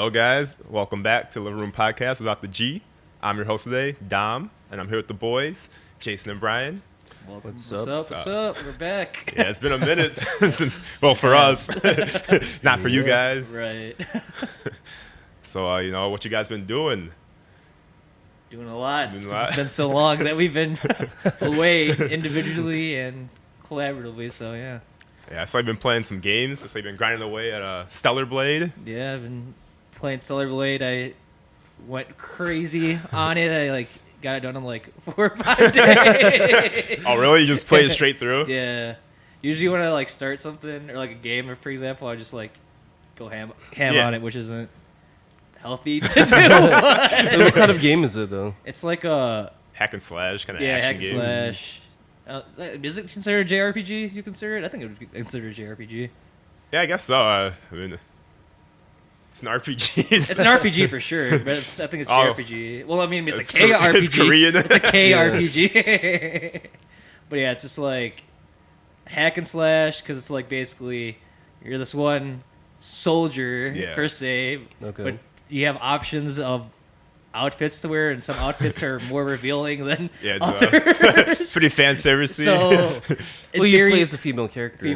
Hello, guys. Welcome back to Livin Room Podcast without the G. I'm your host today, Dom, and I'm here with the boys, Jason and Bryan. Welcome. What's up? We're back. Yeah, it's been a minute since, well, for us, not for you guys. Right. So, what you guys been doing? Doing a lot. It's been so long that we've been away individually and collaboratively, so yeah. Yeah, so I've been playing some games. So I've been grinding away at Stellar Blade. Yeah, I've been playing Stellar Blade. I went crazy on it. I got it done in 4 or 5 days. Oh, really? You just played it straight through? Yeah. Usually when I start something or a game, for example, I just go ham on it, which isn't healthy to do. What kind of game is it though? It's like a hack and slash kind of hack action and game. slash. Is it considered a JRPG? You consider it? I think it would be considered a JRPG. Yeah, I guess so. I mean, it's an RPG. It's an RPG for sure, but I think it's JRPG. Well, I mean, it's a KRPG. It's Korean. It's a KRPG. But yeah, it's just hack and slash because it's basically you're this one soldier per se, but you have options of outfits to wear, and some outfits are more revealing than others. Pretty fan servicey. So, you play as a female character.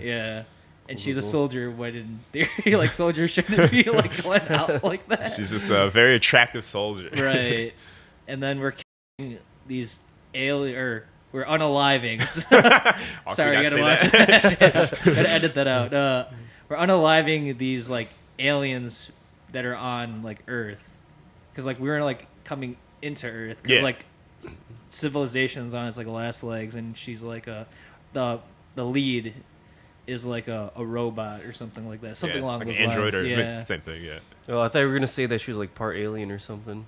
Yeah. And she's a soldier. When in theory, soldiers shouldn't be going out like that. She's just a very attractive soldier, right? And then we're killing these we're unaliving. Sorry, I gotta watch that. Gotta edit that out. We're unaliving these aliens that are on Earth. Because we were coming into Earth, civilization's on its last legs, and she's the lead is a robot or something like that, something along those android lines. Or same thing. Yeah. Oh, I thought you were gonna say that she was part alien or something.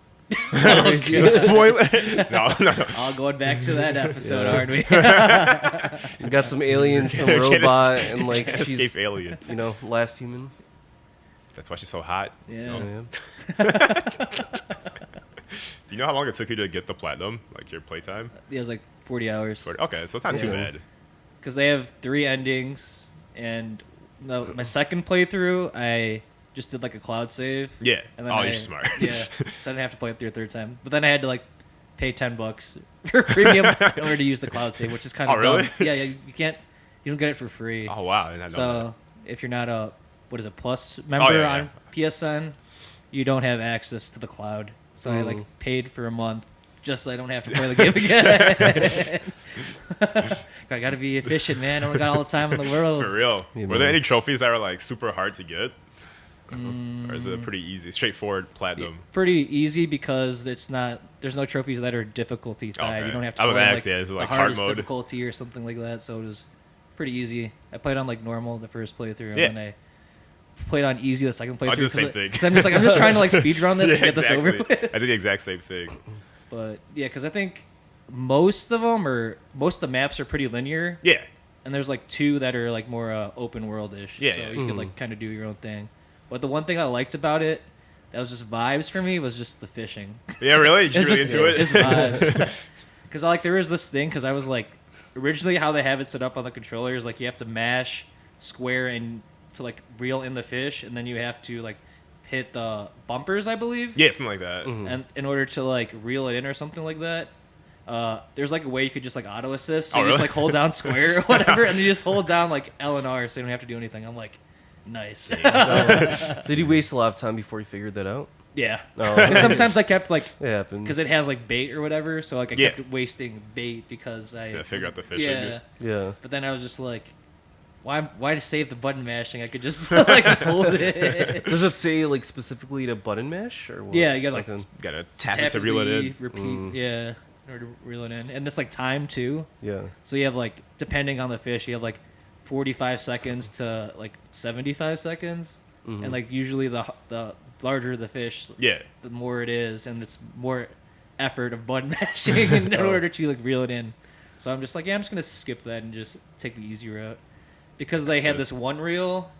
Spoiler. No. All going back to that episode, aren't we? We got some aliens, some robot, and she's escape aliens. Last human. That's why she's so hot. Yeah. Do you know how long it took you to get the platinum? Your playtime? Yeah, it was 40 hours. Okay, so it's not too bad. Because they have 3 endings, and my second playthrough, I just did a cloud save. Yeah. And then you're smart. Yeah. So I didn't have to play it through a third time. But then I had to pay $10 for premium in order to use the cloud save, which is kind of really? dumb. Yeah, you don't get it for free. Oh wow! I didn't know so if you're not a Plus member on PSN, you don't have access to the cloud. So I paid for a month just so I don't have to play the game again. I gotta be efficient, man. I don't got all the time in the world. For real. Yeah, were there any trophies that were super hard to get? Or is it pretty easy, straightforward platinum? Pretty easy because there's no trophies that are difficulty tied. Okay. You don't have to I would play ask, is it the hard hardest mode difficulty or something like that. So it was pretty easy. I played on normal the first playthrough, and then I played on easy the second playthrough. I did the same thing. I'm just trying to speed run this and get this over with. I did the exact same thing. But yeah, because I think most of the maps are pretty linear. Yeah. And there's 2 that are more open world-ish. Yeah. So you could kind of do your own thing. But the one thing I liked about it that was just vibes for me was just the fishing. Yeah, really? Did you really into it? It's vibes. Because there was this thing, because I was originally how they have it set up on the controller is you have to mash square and to reel in the fish, and then you have to hit the bumpers, I believe. Yeah, something like that. Mm-hmm. And in order to reel it in or something like that. There's a way you could just auto assist. So you really? just hold down square or whatever, and you just hold down L and R, so you don't have to do anything. I'm nice. Did you waste a lot of time before you figured that out? Yeah. Oh. 'Cause sometimes I kept it happens because it has bait or whatever, so I kept wasting bait because I figure out the fishing. Yeah. But then I was just why to save the button mashing? I could just just hold it. Does it say specifically to button mash or what? Yeah, you gotta gotta tap it to reel it in. Repeat. Yeah. In order to reel it in, and it's time too. Yeah. So you have depending on the fish, you have 45 seconds to 75 seconds, and usually the larger the fish, the more it is, and it's more effort of button mashing in order to reel it in. So I'm just I'm just gonna skip that and just take the easy route, because they had this one reel,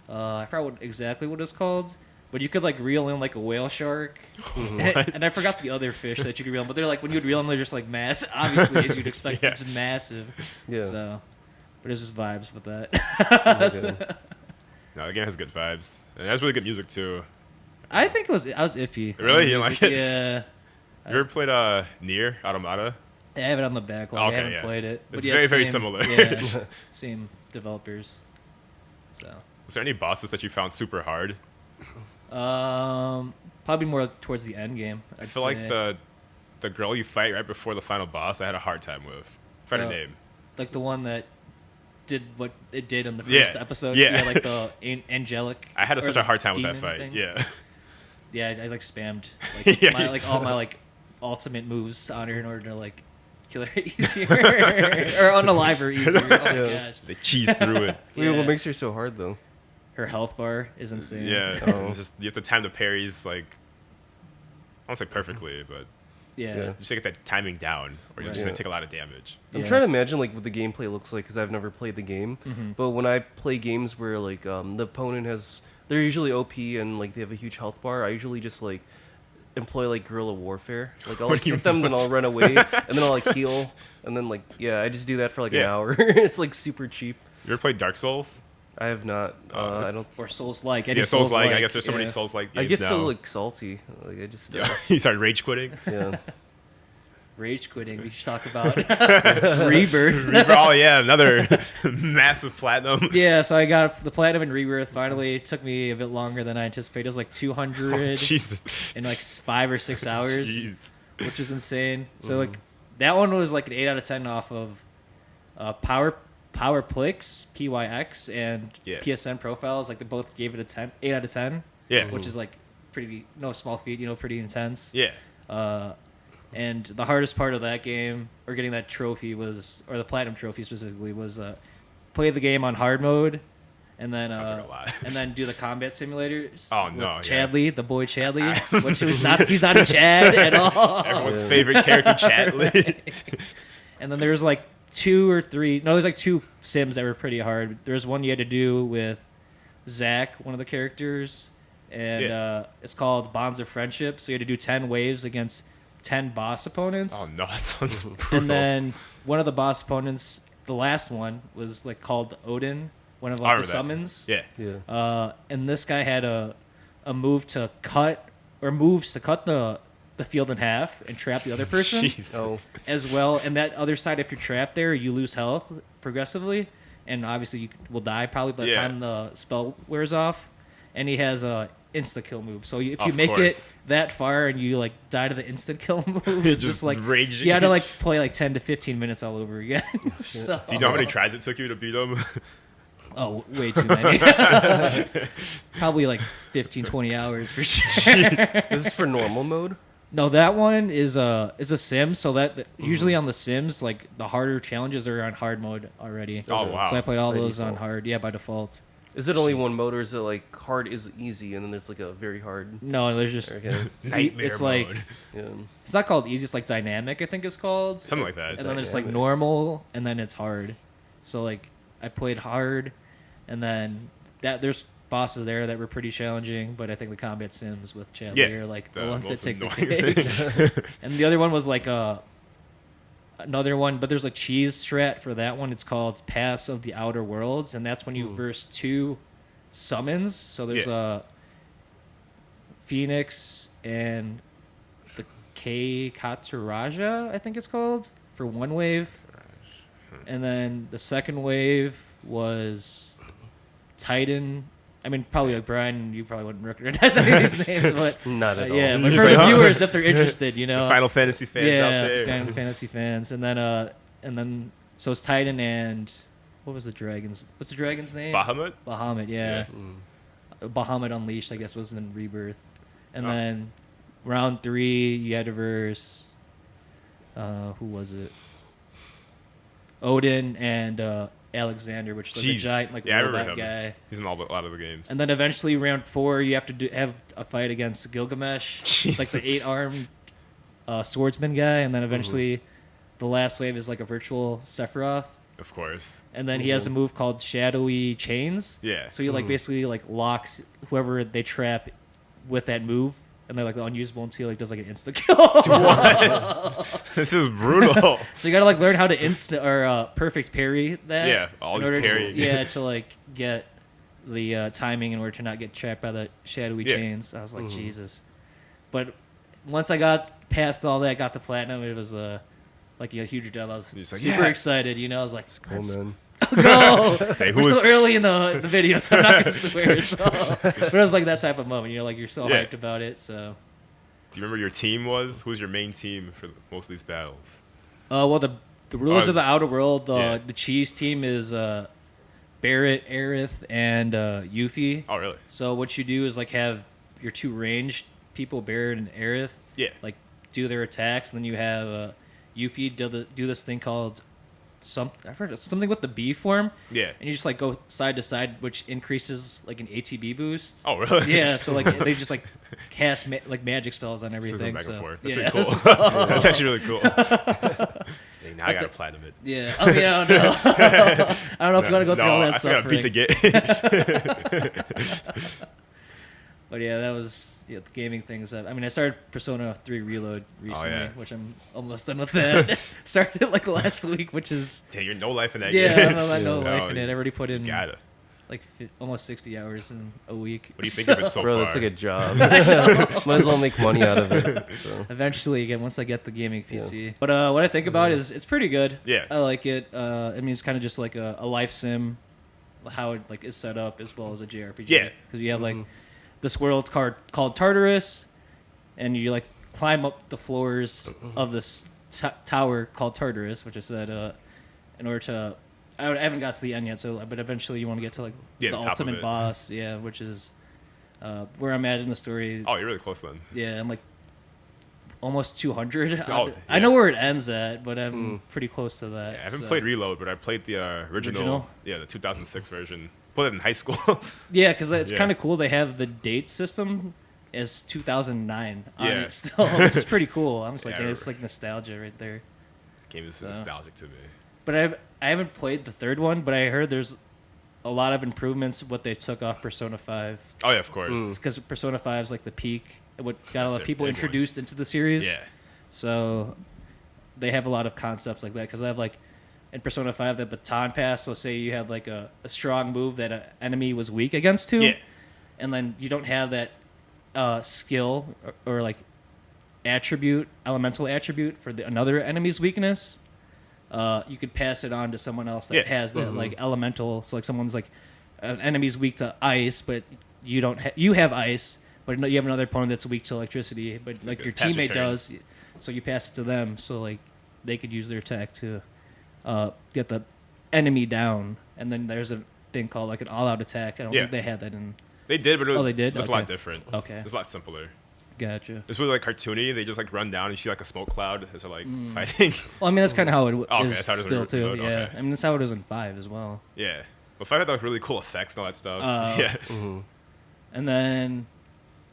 I forgot exactly what it's called. But you could reel in a whale shark, and I forgot the other fish that you could reel in. But they're when you would reel them, they're just mass. Obviously, as you'd expect, they're just massive. Yeah. So, but it's just vibes with that. No, the game has good vibes. It has really good music too. I think I was iffy. Really? You didn't like it? Yeah. You ever played Nier Automata? I have it on the backlog. Okay, I haven't played it. It's very similar. Yeah, same developers. So. Was there any bosses that you found super hard? Probably more towards the end game. I feel like the girl you fight right before the final boss, I had a hard time with. Find her name. Like the one that did what it did in the first episode. Yeah. Like the angelic. I had such a hard time with that fight. Thing. Yeah. Yeah, I like spammed all my like ultimate moves on her in order to like kill her easier or unalive her easier. Oh my gosh. They cheese through it. Wait, what makes her so hard though? Her health bar is insane. Yeah. Just you have to time the parries like I won't say perfectly, but yeah. Just to get that timing down, or you're just gonna take a lot of damage. I'm trying to imagine like what the gameplay looks like because I've never played the game. Mm-hmm. But when I play games where like the opponent they're usually OP and like they have a huge health bar, I usually just like employ like guerrilla warfare. Like I'll like, hit them, then I'll run away, and then I'll like heal, and then like I just do that for like an hour. It's like super cheap. You ever played Dark Souls? I have not. I don't. Or Souls-like. Yeah, Souls-like. I guess there's so many Souls-like games I get now. so like salty. Like I just. You started rage quitting. Yeah. Rage quitting. We should talk about Rebirth. Oh yeah, another massive platinum. Yeah, so I got the platinum in Rebirth. Finally, it took me a bit longer than I anticipated. It was like 200 Jesus. in like 5 or 6 hours, Jeez. which was insane. So like that one was like an 8 out of 10 off of PowerPlix, PYX, and PSN profiles. Like they both gave it a 8 out of 10. Yeah, which is like pretty no small feat. Pretty intense. Yeah. And the hardest part of that game, or getting that trophy or the platinum trophy specifically, was play the game on hard mode, and then Sounds like a lot. and then do the combat simulators. Oh no, Chadley, the boy Chadley, which was he's not a Chad at all. Everyone's favorite character, Chadley. And then there's like 2 or 3. No, there's like 2 sims that were pretty hard. There's one you had to do with Zach, one of the characters, and it's called Bonds of Friendship. So you had to do 10 waves against 10 boss opponents. Oh no, that sounds brutal. And then one of the boss opponents, the last one, was like called Odin, one of like the summons. Yeah. And this guy had a move to cut, or moves to cut the field in half and trap the other person. Jesus. As well. And that other side, if you're trapped there, you lose health progressively, and obviously you will die probably by the time the spell wears off. And he has a insta kill move. So if you make it that far and you like die to the instant kill move, it's just like raging. You had to like play like 10 to 15 minutes all over again. So, do you know how many tries it took you to beat him? Oh, way too many. Probably like 15, 20 hours for sure. Is this for normal mode? No, that one is a sim. So that usually on the sims, like the harder challenges are on hard mode already. Oh wow! So I played all those on hard. Yeah, by default. Is it only one mode, or is it like hard is easy, and then there's like a very hard? No, there's just nightmare it's mode. Like it's not called easy. It's like dynamic, I think it's called. Something like that. And then there's like normal, and then it's hard. So like I played hard, and then there's bosses there that were pretty challenging, but I think the combat sims with Chadley are like the ones that take the cake. And the other one was like another one, but there's like cheese strat for that one. It's called Paths of the Outer Worlds, and that's when you verse 2 summons. So there's a Phoenix and the K Kataraja, I think it's called, for one wave. And then the second wave was Titan. I mean, probably like Bryan, you probably wouldn't recognize any of these names, but not at all. Yeah, but for the viewers, if they're interested, The Final Fantasy fans out there. Final Fantasy fans, and then so it's Titan and what was the dragon's? What's the dragon's name? Bahamut. Bahamut, yeah. Bahamut Unleashed, I guess, was in Rebirth, and then round 3 you had to verse. Who was it? Odin and Alexander, which is like a giant robot guy. He's in a lot of the games. And then eventually round 4 you have to have a fight against Gilgamesh. Jeez. It's like the 8-armed swordsman guy, and then eventually the last wave is like a virtual Sephiroth. Of course. And then he has a move called Shadowy Chains. Yeah. So you like basically like locks whoever they trap with that move, and they're like unusable until he like does like an insta kill. What? This is brutal. So you gotta like learn how to perfect parry that. Yeah, all these parrying. to like get the timing in order to not get trapped by the shadowy chains. I was like, Jesus. But once I got past all that, got the platinum, it was like a huge dub. I was super excited, you know. I was like, cool, man. Go! Hey, we're so early in the video, so I'm not going to swear. So. But it was like that type of moment. You're like, you're so hyped about it. So. Do you remember your team was? Who was your main team for most of these battles? Well, the rulers of the outer world, the cheese team is Barrett, Aerith, and Yuffie. Oh, really? So what you do is like have your two ranged people, Barrett and Aerith, like do their attacks, and then you have Yuffie do this thing called something with the B form. Yeah. And you just like go side to side, which increases like an ATB boost. Oh, really? Yeah. So like they just like cast like magic spells on everything. Back and forth. That's pretty cool. That's actually really cool. Dang, now I gotta platinum it. Yeah. I mean, I don't know. I don't know if you want to go through all that stuff. I gotta beat the game. But yeah, that was the gaming things. I mean, I started Persona 3 Reload recently, which I'm almost done with that. Started it like last week, which is... Damn, you're no life in that game. Yeah, I'm no life in it. I already put in like almost 60 hours in a week. What do you think of it so far? Bro, that's like a job. Might as well make money out of it. So. Eventually, again, once I get the gaming PC. Yeah. But what I think about it is it's pretty good. Yeah. I like it. I mean, it's kind of just like a life sim, how it like is set up, as well as a JRPG. Yeah. Because you have like... This world's called Tartarus, and you like climb up the floors of this tower called Tartarus, which is that in order to I haven't got to the end yet, but eventually you want to get to like the ultimate boss, which is where I'm at in the story. Oh, you're really close then. Yeah, I'm like almost 200. I know where it ends at, but I'm pretty close to that. Yeah, I haven't played Reload, but I played the original, the 2006 version. Played it in high school. Yeah, because it's kind of cool. They have the date system as 2009 on it still, which is pretty cool. I'm just like, it's like nostalgia right there. Game is nostalgic to me. But I haven't played the third one, but I heard there's a lot of improvements what they took off Persona 5. Oh, yeah, of course. Because Persona 5 is like the peak, what got a lot of people introduced into the series. Yeah. So they have a lot of concepts like that, because I have like, in Persona 5, the baton pass, so say you had like a strong move that an enemy was weak against and then you don't have that skill or like elemental attribute for another enemy's weakness, you could pass it on to someone else that has that like elemental. So like someone's like, an enemy's weak to ice, but you don't you have ice, but you have another opponent that's weak to electricity, but it's like your teammate does, so you pass it to them, so like they could use their attack to get the enemy down. And then there's a thing called like an all-out attack. I don't think they had that in... They did, but they did? It's a lot different. Okay. It's a lot simpler. Gotcha. It's really like cartoony. They just like run down and you see like a smoke cloud as they're like fighting. Well, I mean, that's kind of how it is that's how it is still too. Mode. Yeah. Okay. I mean, that's how it is in 5 as well. Yeah. But 5 had like really cool effects and all that stuff. Yeah. And then...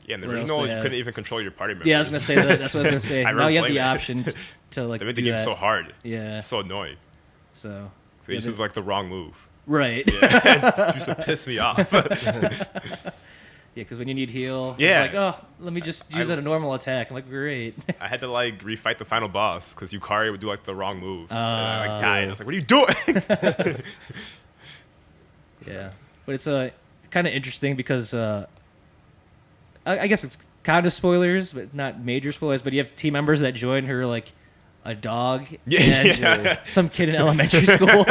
Yeah, and the original, you couldn't even control your party members. Yeah, I was going to say that. That's what I was going to say. Now you have the option to like... They made the game so hard. Yeah. It's so annoying. So they used to do like the wrong move. Right. Yeah. It used to piss me off. Yeah, because when you need heal, it's like, let me just use a normal attack. I'm like, great. I had to like refight the final boss because Yukari would do like the wrong move. And I like died. I was like, what are you doing? Yeah. But it's kind of interesting because I guess it's kind of spoilers, but not major spoilers. But you have team members that join her like a dog and some kid in elementary school.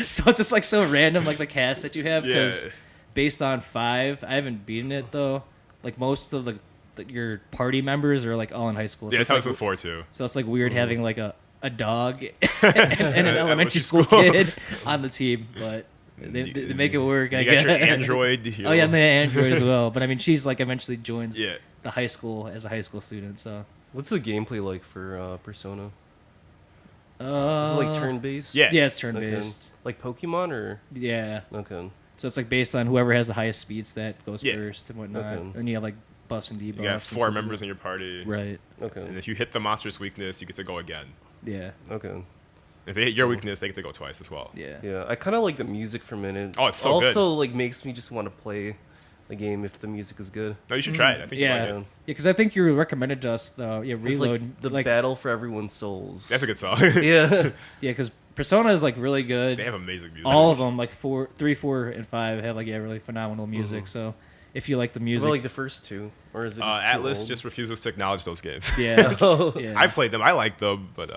So it's just like so random, like the cast that you have. Because based on 5, I haven't beaten it though. Like most of your party members are like all in high school. Yeah, so that's how it's in 4 too. So it's like weird having like a dog and an elementary school kid on the team, but. They make it work. You got your android. Oh yeah, and the android as well. But I mean, she's like eventually joins the high school as a high school student. So what's the gameplay like for Persona? Is it like turn-based? Yeah, it's turn-based. Okay. Like Pokemon or? Yeah. Okay. So it's like based on whoever has the highest speed stat goes first and whatnot. Okay. And you have like buffs and debuffs. You got 4 members in your party. Right. Okay. And if you hit the monster's weakness, you get to go again. Yeah. Okay. If they hit your weakness, they get to go twice as well. Yeah. Yeah. I kind of like the music for a minute. Oh, it's so good. Also, like makes me just want to play the game if the music is good. No, you should try it. I think you like it. Yeah, because I think you recommended to us the Reload. It's like the battle for everyone's souls. That's a good song. Yeah. Yeah, because Persona is like really good. They have amazing music. All of them, like 3, 4, and 5, have like really phenomenal music. So if you like the music, Or like the first two, or is it just Atlas old? just refuses to acknowledge those games. yeah, yeah. I played them. I like them, but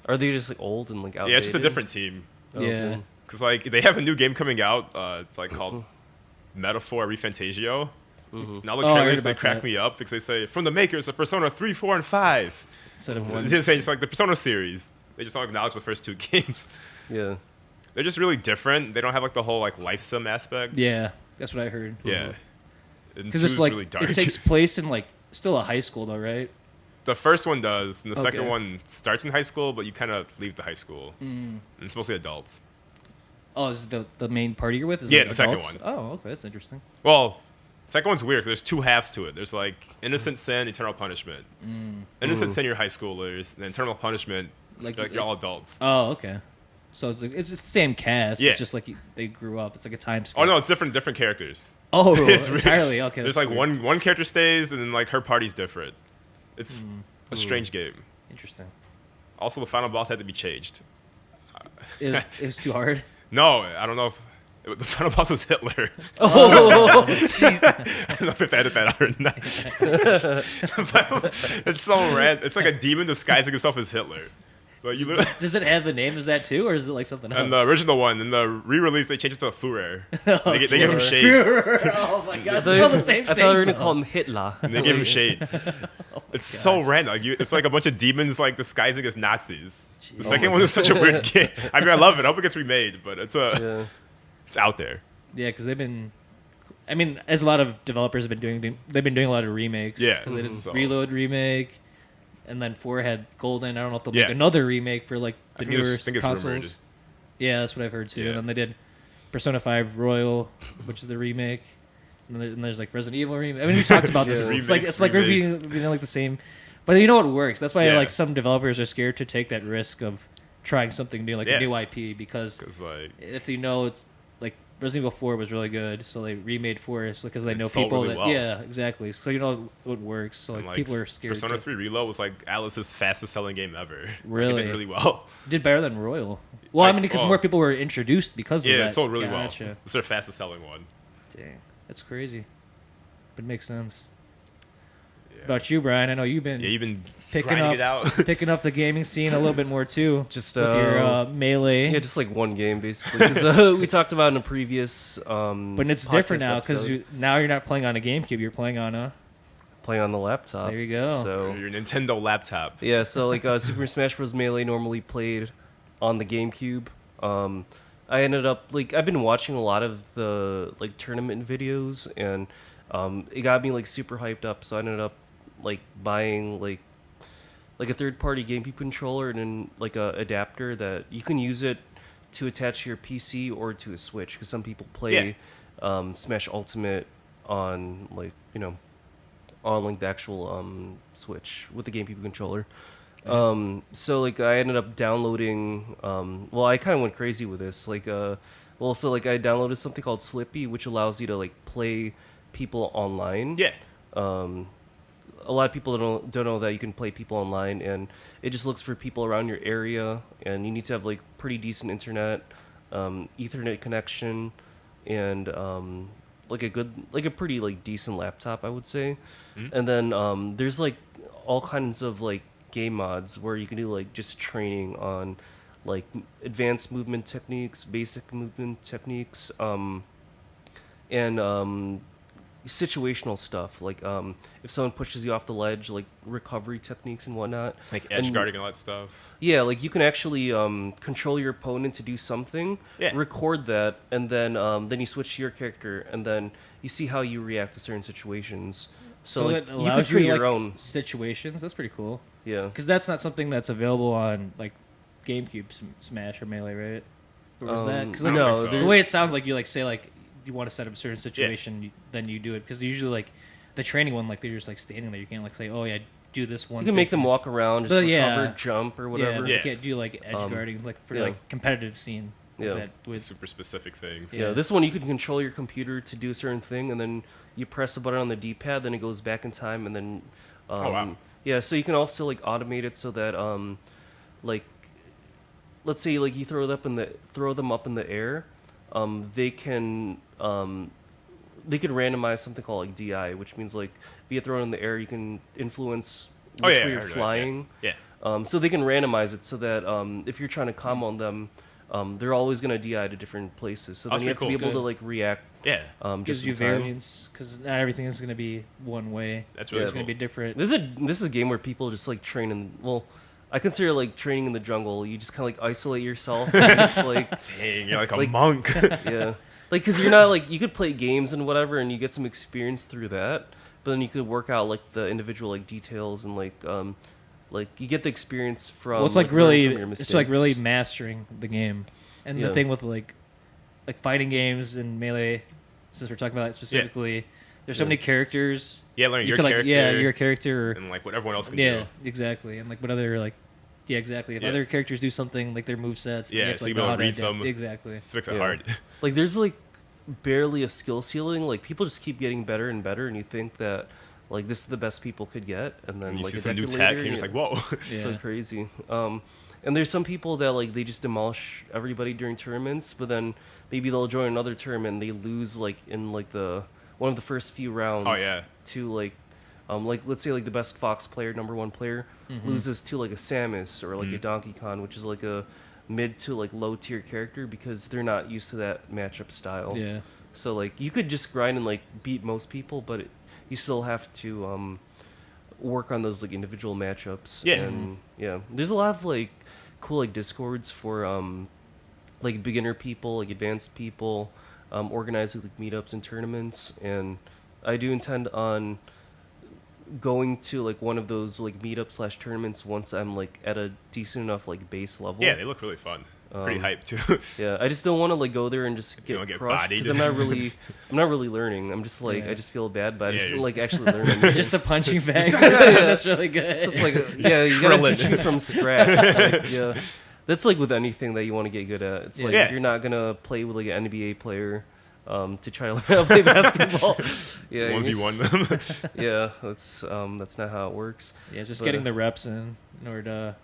Are they just like old and like outdated? yeah, it's just a different team. Yeah. Because like they have a new game coming out. It's like called Metaphor Refantasio. And all the Oh, I heard trailers they about crack that. me up because they say from the makers of Persona 3, 4, and 5. Instead of So one. it's just like the Persona series. They just don't acknowledge the first 2 games. Yeah. They're just really different. They don't have like the whole like life sim aspect. Yeah, that's what I heard. Yeah. And Because 2 it's is like really dark. it takes place in like still a high school though, right? The first one does, and the second Okay. one starts in high school, but you kind of leave the high school. And it's mostly adults. Oh, is it the main party you're with? Is Yeah, it the second adults? one. Oh, okay, that's interesting. Well, second one's weird because there's 2 halves to it. There's like innocent sin, eternal punishment. Innocent sin, you're high schoolers, and then eternal punishment, Like- like you're all adults. Oh, okay. So it's just the same cast. Yeah. It's just like they grew up. It's like a time skip. Oh no, it's different characters. Oh, It's really- entirely. Okay. There's that's like weird. one character stays, and then like her party's different. It's a strange game. Interesting. Also, the final boss had to be changed. It was too hard. No, I don't know if the final boss was Hitler. Oh, I don't know if they added that out or not. It's so random. It's like a demon disguising himself as Hitler. But you literally, does it have the name as that too, or is it like something else? and the original one, in the re-release, they changed it to Führer. Oh, They give him Führer. shades. Oh my god, I it's thought, all the same I thing. thought they were gonna though. call him Hitler. And they give him shades. It's so random. Like it's like a bunch of demons like disguising as Nazis. The second one is such a weird game. I mean, I love it. I hope it gets remade, but it's it's out there. Yeah, because they've been. I mean, as a lot of developers have been doing, they've been doing a lot of remakes. Yeah, 'Cause they did so- Reload remake, and then 4 had Golden. I don't know if they'll Yeah. make another remake for like the I newer think it's consoles. rumored. Yeah, that's what I've heard too. Yeah. And then they did Persona 5 Royal, which is the remake. And there's like Resident Evil remake. I mean, we talked about this. Yeah. It's like we're Remakes. being like the same. But you know what works? That's why Yeah. like some developers are scared to take that risk of trying something new, like Yeah. a new IP, because Because like if you know it's like Resident Evil 4 was really good, so they remade 4 because they It know sold people really that well. yeah, exactly. So you know what works. So and, like people are scared. Persona to, 3 Reload was like Alice's fastest selling game ever. Really? It did really well. did better than Royal. Well, I Like, mean, because well, more people were introduced because of Yeah, that. it sold really Gotcha. well. It's their fastest selling one. Dang, that's crazy. But it makes sense. Yeah. About you, Brian? I know you've been Yeah, you've been picking grinding up it out. picking up the gaming scene a little bit more too. Just with your Melee. Yeah, just like one game basically. 'Cause, we talked about in a previous. But it's podcast different now because episode, now you're not playing on a GameCube. You're playing on a. playing on the laptop. There you go. So Your Nintendo laptop. yeah, so like Super Smash Bros. Melee normally played on the GameCube. I ended up like I've been watching a lot of the like tournament videos, and it got me like super hyped up. So I ended up like buying like a third-party GameCube controller and then like a adapter that you can use it to attach to your PC or to a Switch, because some people play Smash Ultimate on like on like the actual Switch with the GameCube controller. So like I ended up downloading. Well, I kind of went crazy with this. Like, so like I downloaded something called Slippy, which allows you to like play people online. Yeah. A lot of people don't know that you can play people online, and it just looks for people around your area, and you need to have like pretty decent internet, Ethernet connection, and like a pretty like decent laptop, I would say. And then there's like all kinds of like game mods where you can do like just training on like advanced movement techniques, basic movement techniques, and situational stuff, like if someone pushes you off the ledge, like recovery techniques and whatnot, Like edge And- guarding and all that stuff. yeah, like you can actually control your opponent to do something, Yeah. record that, and then you switch to your character, and then you see how you react to certain situations. So, like, it you allows could create like, your own. situations. That's pretty cool. Yeah. Because that's not something that's available on like GameCube Smash or Melee, right? Or is that? Because I don't no, think so. the way it sounds like you like say like you want to set up a certain situation, then you do it. Because usually like the training one, like they're just like standing there. You can't like say, oh yeah, do this one. You can make them walk around, just But, recover, yeah. jump, or Yeah, whatever. but Yeah. you can't do like edge guarding like for yeah. like competitive scene. like Yeah. that with Super specific things. Yeah, this one you can control your computer to do a certain thing, and then you press a button on the D-pad, then it goes back in time, and then Oh, wow. yeah, so you can also like automate it so that like let's say like you throw them up in the air, they can randomize something called like DI, which means like if you throw it in the air, you can influence which way you're flying. So they can randomize it so that if you're trying to combo on them, they're always going to DI to different places. So then you have to be able to like react. Gives you variance because not everything is going to be one way. That's really It's going to be different. This is a game where people just like train in. Well, I consider like training in the jungle. You just kind of like isolate yourself. And just like, dang, you're like a monk. Yeah, like because you're not like you could play games and whatever, and you get some experience through that. But then you could work out like the individual like details and like you get the experience from. Well, it's like really, it's like really mastering the game, and the thing with like fighting games and Melee, since we're talking about it specifically, there's so many characters. Yeah, learn your character. Your character, and like what everyone else can do. Yeah, exactly, and like what other like. Yeah, exactly. If other characters do something like their movesets, you have to like know how to read them. Exactly. It makes it hard. Like there's like barely a skill ceiling. Like people just keep getting better and better, and you think that like this is the best people could get, and then you like see some new tech, and you're just like, whoa, so crazy. And there's some people that like they just demolish everybody during tournaments, but then maybe they'll join another tournament and they lose like in like one of the first few rounds. To like let's say like the best Fox player, number 1 player, loses to like a Samus or like a Donkey Kong, which is like a mid to like low tier character because they're not used to that matchup style. Yeah. So like you could just grind and like beat most people, but you still have to work on those like individual matchups. Yeah. And there's a lot of like cool like discords for like beginner people, like advanced people, organizing like meetups and tournaments, and I do intend on going to like one of those like meetup / tournaments once I'm like at a decent enough like base level. Yeah, they look really fun. Pretty hyped too. Yeah, I just don't want to like go there and just get crushed because I'm not really learning. I'm just like I just feel bad, but I just feel like actually learning. Just a punching bag. That's really good. It's just like you gotta teach me from scratch. Like, that's like with anything that you want to get good at. It's like you're not gonna play with like an NBA player to try to learn how to play basketball. 1v1 them. Yeah, that's not how it works. Yeah, just getting the reps in order to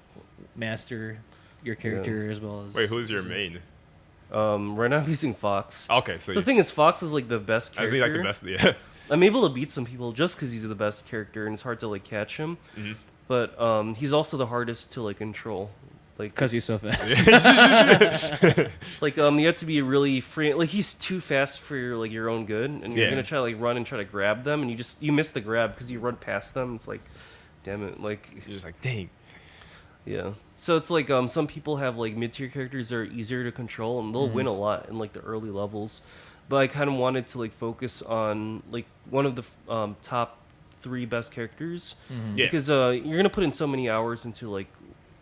master your character as well as. Wait, who's your main? Right now I'm using Fox. Okay, so the thing is, Fox is like the best character. I think like the best. Yeah. I'm able to beat some people just because he's the best character, and it's hard to like catch him. But he's also the hardest to like control. Like because he's so fast. Like you have to be really free. Like he's too fast for your own good, and you're gonna try to like run and try to grab them, and you miss the grab because you run past them. It's like, damn it! Like you're just like, dang. Yeah. So it's like some people have like mid-tier characters that are easier to control, and they'll win a lot in like the early levels. But I kind of wanted to like focus on like one of the top 3 best characters because you're gonna put in so many hours into like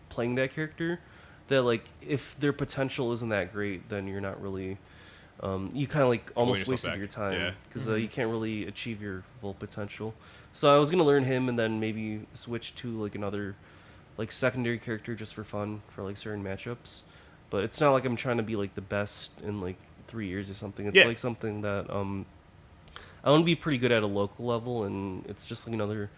playing that character that like if their potential isn't that great, then you're not really you kind of like almost wasted your time because you can't really achieve your full potential. So I was gonna learn him and then maybe switch to like another like secondary character just for fun for like certain matchups. But it's not like I'm trying to be like the best in like 3 years or something. It's like something that I want to be pretty good at a local level, and it's just like another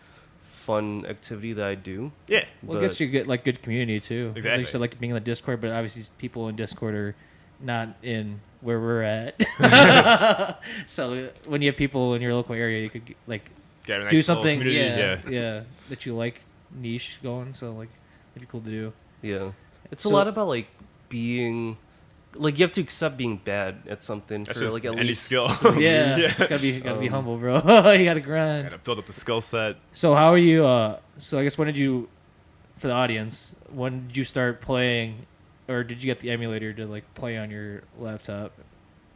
fun activity that I do. Yeah. Well, it gets you good community too. Exactly. Like you said, like being in the Discord, but obviously people in Discord are not in where we're at. So when you have people in your local area, you could like do something that you like niche going. So like it'd be cool to do. Yeah. It's a lot about like being like you have to accept being bad at something for like at any least skill. Gotta be humble, bro. You gotta grind. Gotta build up the skill set. So how are you? So I guess when did you start playing, or did you get the emulator to like play on your laptop?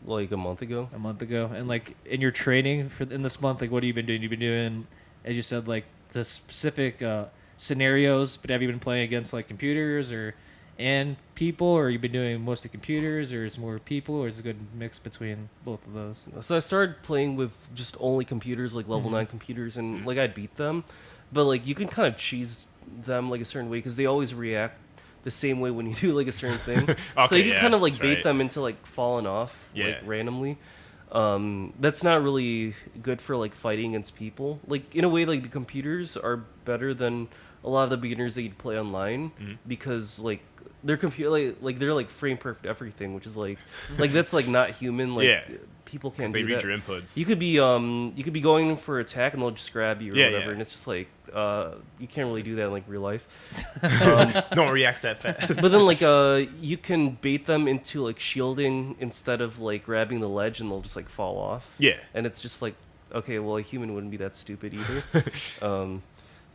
Like a month ago. And like in your training in this month, like what have you been doing? You've been doing, as you said, like the specific scenarios, but have you been playing against like computers and people, or you've been doing mostly computers, or it's more people, or it's a good mix between both of those? So I started playing with just only computers, like level 9 computers, and like I'd beat them, but like you can kind of cheese them like a certain way because they always react the same way when you do like a certain thing. So you can kind of like bait them into like falling off like randomly. That's not really good for like fighting against people. Like in a way, like the computers are better than a lot of the beginners that you'd play online because like they're they're like frame perfect everything, which is like that's like not human. Like people can't do that. They read your inputs. You could be going for attack and they'll just grab you or whatever, and it's just like you can't really do that in like real life. No one reacts that fast. But then like you can bait them into like shielding instead of like grabbing the ledge, and they'll just like fall off. Yeah. And it's just like, okay, well, a human wouldn't be that stupid either.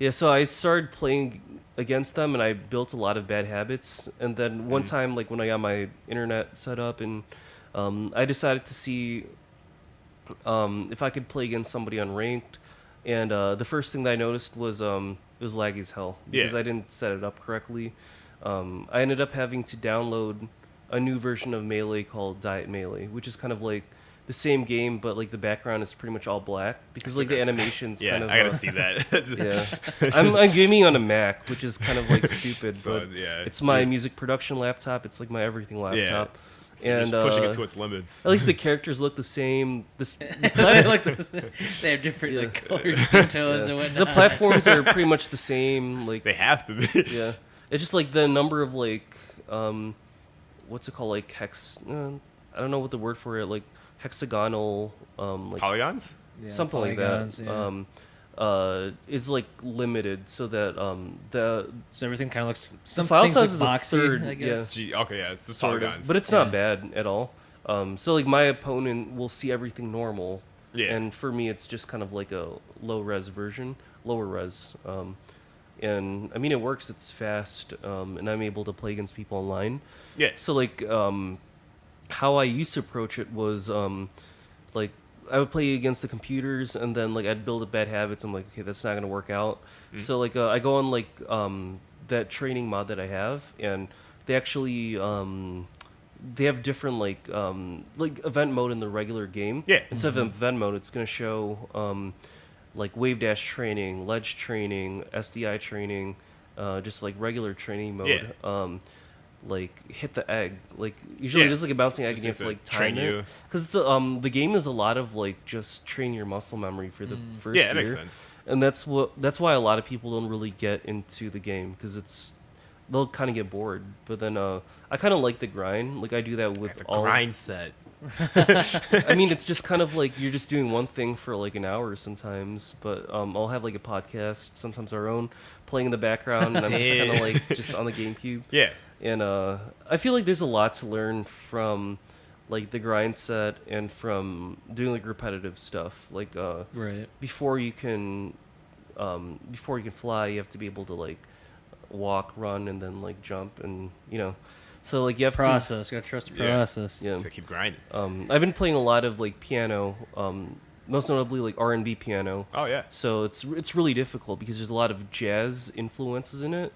Yeah, so I started playing against them, and I built a lot of bad habits. And then one time, like when I got my internet set up, and I decided to see if I could play against somebody unranked. And the first thing that I noticed was it was laggy as hell because I didn't set it up correctly. I ended up having to download a new version of Melee called Diet Melee, which is kind of like the same game, but like the background is pretty much all black because like the animations kind of. I gotta see that. I'm gaming on a Mac, which is kind of like stupid, so, but it's my music production laptop. It's like my everything laptop. So and just pushing it to its limits. At least the characters look the same. They have different like colors and tones and whatnot. The platforms are pretty much the same. Like they have to be. Yeah, it's just like the number of like what's it called, like hex. I don't know what the word for it, like hexagonal like polygons, something polygons, like that. Is like limited so that so everything kind of looks. The file size is boxy, a third. I guess. It's the polygons, but it's not bad at all. So like my opponent will see everything normal, and for me it's just kind of like a lower res. And I mean it works. It's fast, and I'm able to play against people online. Yeah. So like how I used to approach it was like I would play against the computers, and then like I'd build up bad habits. I'm like, okay, that's not gonna work out. So like I go on like that training mod that I have, and they actually they have different like event mode in the regular game. Yeah. Instead of event mode, it's gonna show like wave dash training, ledge training, SDI training, just like regular training mode. Yeah. Like hit the egg, like usually there's like a bouncing egg, and you have to like time it because it's the game is a lot of like just train your muscle memory for the first year. That makes sense. And that's why a lot of people don't really get into the game, because they'll kind of get bored. But then I kind of like the grind. Like I do that with all grind set. I mean, it's just kind of like you're just doing one thing for like an hour sometimes, but I'll have like a podcast, sometimes our own, playing in the background, and I'm just kind of like just on the GameCube. Yeah. And I feel like there's a lot to learn from like the grind set and from doing like repetitive stuff. Like before you can fly, you have to be able to like walk, run, and then like jump, and so like you have process. You gotta trust the process. Yeah. So keep grinding. I've been playing a lot of like piano, most notably like R&B piano. Oh yeah. So it's really difficult because there's a lot of jazz influences in it,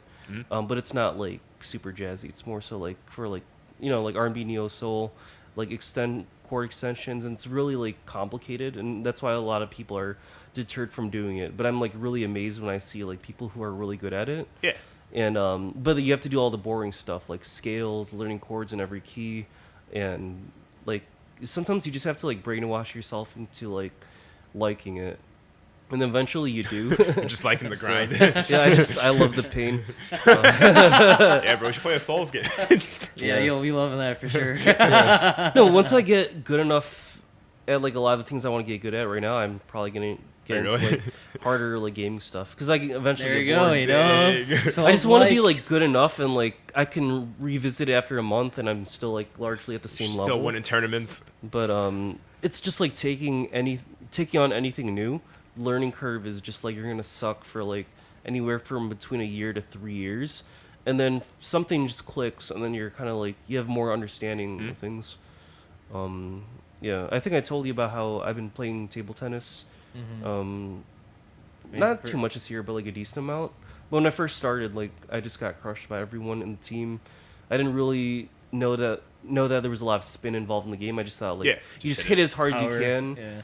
but it's not like super jazzy. It's more so like for like like R&B, neo soul, like chord extensions, and it's really like complicated, and that's why a lot of people are deterred from doing it. But I'm like really amazed when I see like people who are really good at it. Yeah. And but you have to do all the boring stuff like scales, learning chords in every key, and like sometimes you just have to like brainwash yourself into like liking it, and then eventually you do. Just liking the grind. I love the pain. Yeah, bro, you should play a Souls game. You'll be loving that for sure. No, once I get good enough at like a lot of the things I want to get good at right now, I'm probably gonna get into like harder like gaming stuff, because I can eventually get bored. So I just want to be like good enough, and like I can revisit it after a month, and I'm still like largely at the same level. Still winning tournaments. But it's just like taking on anything new. Learning curve is just like you're gonna suck for like anywhere from between a year to 3 years, and then something just clicks, and then you're kind of like you have more understanding of things. I think I told you about how I've been playing table tennis. Not too much this year, but like a decent amount. But when I first started, like I just got crushed by everyone in the team. I didn't really know that there was a lot of spin involved in the game. I just thought like you just hit as hard as you can.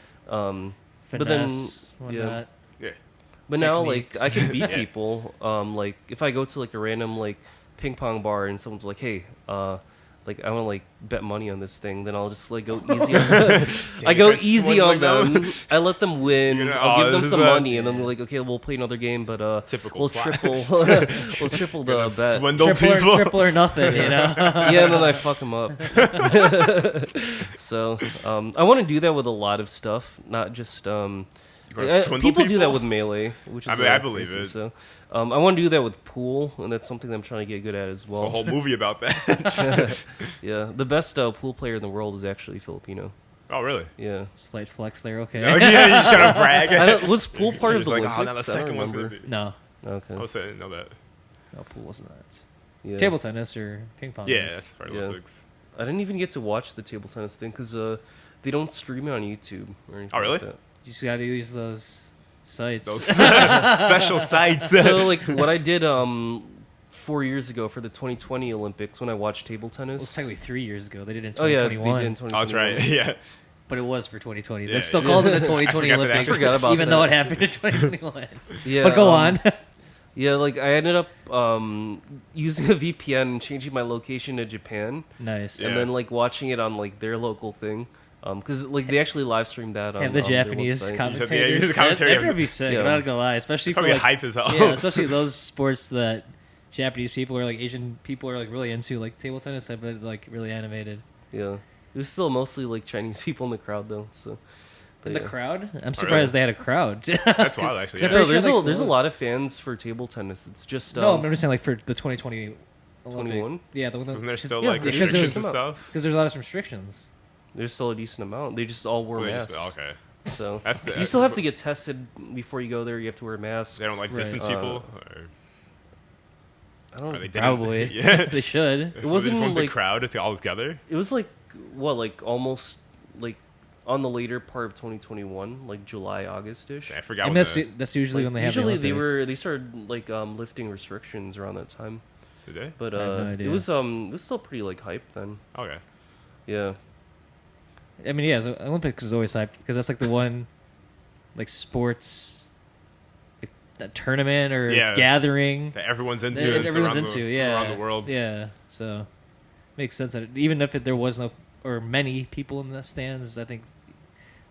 Finesse, but then whatnot. But now like I can beat people. Like if I go to like a random like ping pong bar and someone's like, hey, like I want to like bet money on this thing, then I'll just like go easy. I go easy on them. I let them win. I'll give them some money, and then they're like, okay, we'll play another game, but we'll triple the bet. Swindle people. Triple or nothing, you know. Yeah, and then I fuck them up. So I want to do that with a lot of stuff, not just people do that with Melee, which is I believe it. So I want to do that with pool, and that's something that I'm trying to get good at as well. There's a whole movie about that. Yeah, the best pool player in the world is actually Filipino. Oh, really? Yeah. Slight flex there, okay. No, yeah, you should have brag. Was pool part of the like, Olympics? Oh, now the second one's gonna be. No. Okay. I was saying, I didn't know that. No, pool wasn't that. Yeah. Table tennis or ping pong. Yeah, that's part of the Olympics. I didn't even get to watch the table tennis thing because they don't stream it on YouTube or anything. Oh, really? Like that. You just gotta use those sites. Those special sites. So, like, what I did 4 years ago for the 2020 Olympics when I watched table tennis. Well, it's technically 3 years ago. They did it in Oh, yeah, 2021. they did in 2021. Oh, that's right. Yeah. But it was for 2020. Yeah, They still yeah. called it the 2020 Olympics. I forgot about even that. though it happened in 2021. Yeah, But go on. Yeah, like, I ended up using a VPN and changing my location to Japan. Nice. Yeah. And then, like, watching it on, like, their local thing. Because, like, they actually live streamed that on Have the their Japanese website. commentators. the commentary. That'd be sick. Yeah. I'm not gonna lie, especially for Probably like, hype as hell. yeah, especially those sports that Japanese people or like Asian people are like really into, like table tennis. I bet like really animated. Yeah. It was still mostly, like, Chinese people in the crowd, though, so... In But the yeah. crowd, I'm really? surprised they had a crowd. That's wild, actually. Except Yeah. No, for- there's like, there's a those- lot of fans for table tennis. It's just No, I'm just saying like for the 2020 Olympic. 21? Yeah, the one. Isn't there still yeah, like because restrictions and there's- stuff? Because there's a lot of restrictions. there's still a decent amount. They just all wore Well, they masks. okay. So That's you still have to get tested before you go there. You have to wear a mask. They don't like Right. distance people. I don't. Or they didn't? Probably. Yeah. They should. It wasn't just one like big crowd to all together. it was like what, like almost like on the later part of 2021, like July, August ish. I forgot. And When that's usually when they have. Usually the Olympics. they started like lifting restrictions around that time. did they? But I have no idea. it was still pretty like hype then. Okay. Yeah. I mean, yeah, so Olympics is always hyped because that's like the one, like sports, like, that tournament or Yeah. gathering That everyone's into. that and it's everyone's around into. the, Yeah, Around the world. Yeah, so makes sense that even if there was no or many people in the stands, I think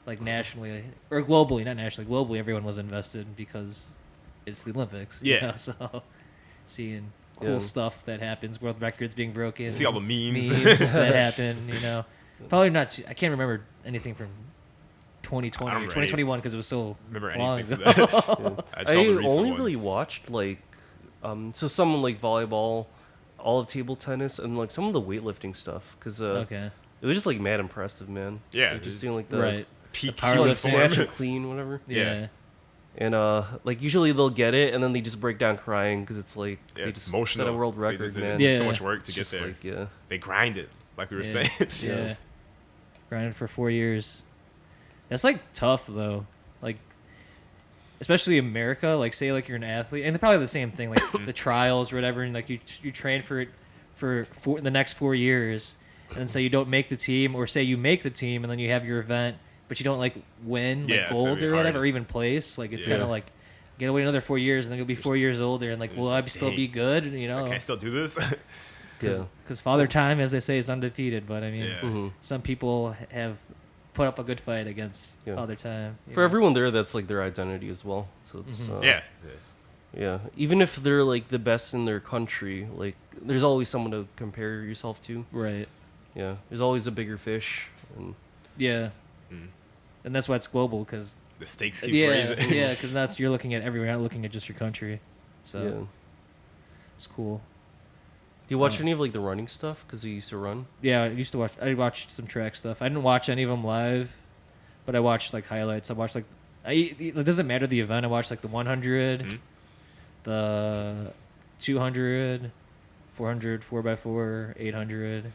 like nationally or globally, not nationally, globally, everyone was invested because it's the Olympics. you Yeah. know, so seeing cool Yeah. stuff that happens, world records being broken, See all the memes. that happen. You know, probably not. I can't remember anything from 2020 or I'm ready. 2021 because it was so Remember long anything ago. from that? I just all the recent only ones. really watched like so someone like volleyball, all of table tennis, and like some of the weightlifting stuff because Okay, it was just like mad impressive, man. Yeah, like, just it's seeing like the right. Peak power like lift snatch form. and clean, whatever. Yeah. And like usually they'll get it and then they just break down crying because it's like Yeah, they it's just emotional. set a world They record, did man. Yeah. So much work to It's get just there. like, yeah. They grind it, like we were Yeah. saying. Yeah. Grinded for 4 years. That's like tough though. Like especially America, like say like you're an athlete and probably the same thing, like the trials or whatever, and like you train for it for the next 4 years and then say you don't make the team or say you make the team and then you have your event but you don't like win like Yeah, it's gold gonna be or whatever hard. or even place. Like it's Yeah. kind of like get away another 4 years and then you'll be 4 years older and like You're will just I like, still be dang. good? You know, Can I still do this? Yeah. because Father Time, as they say, is undefeated. But I mean, Yeah. Mhm. some people have put up a good fight against Yeah. Father Time. you For know? everyone there, that's like their identity as well. So it's Mhm. Yeah. yeah. Even if they're like the best in their country, like there's always someone to compare yourself to. Right. Yeah, there's always a bigger fish. And Yeah. Mm. And that's why it's global, because The stakes keep yeah, raising. yeah, because that's you're looking at everywhere, not looking at just your country. So yeah. it's cool. Do you watch any of like the running stuff? Because you used to run. Yeah, I watched some track stuff. I didn't watch any of them live, but I watched like highlights. I watched like it doesn't matter the event. I watched like the 100, Mhm. the 200, 400, 4x4, 800.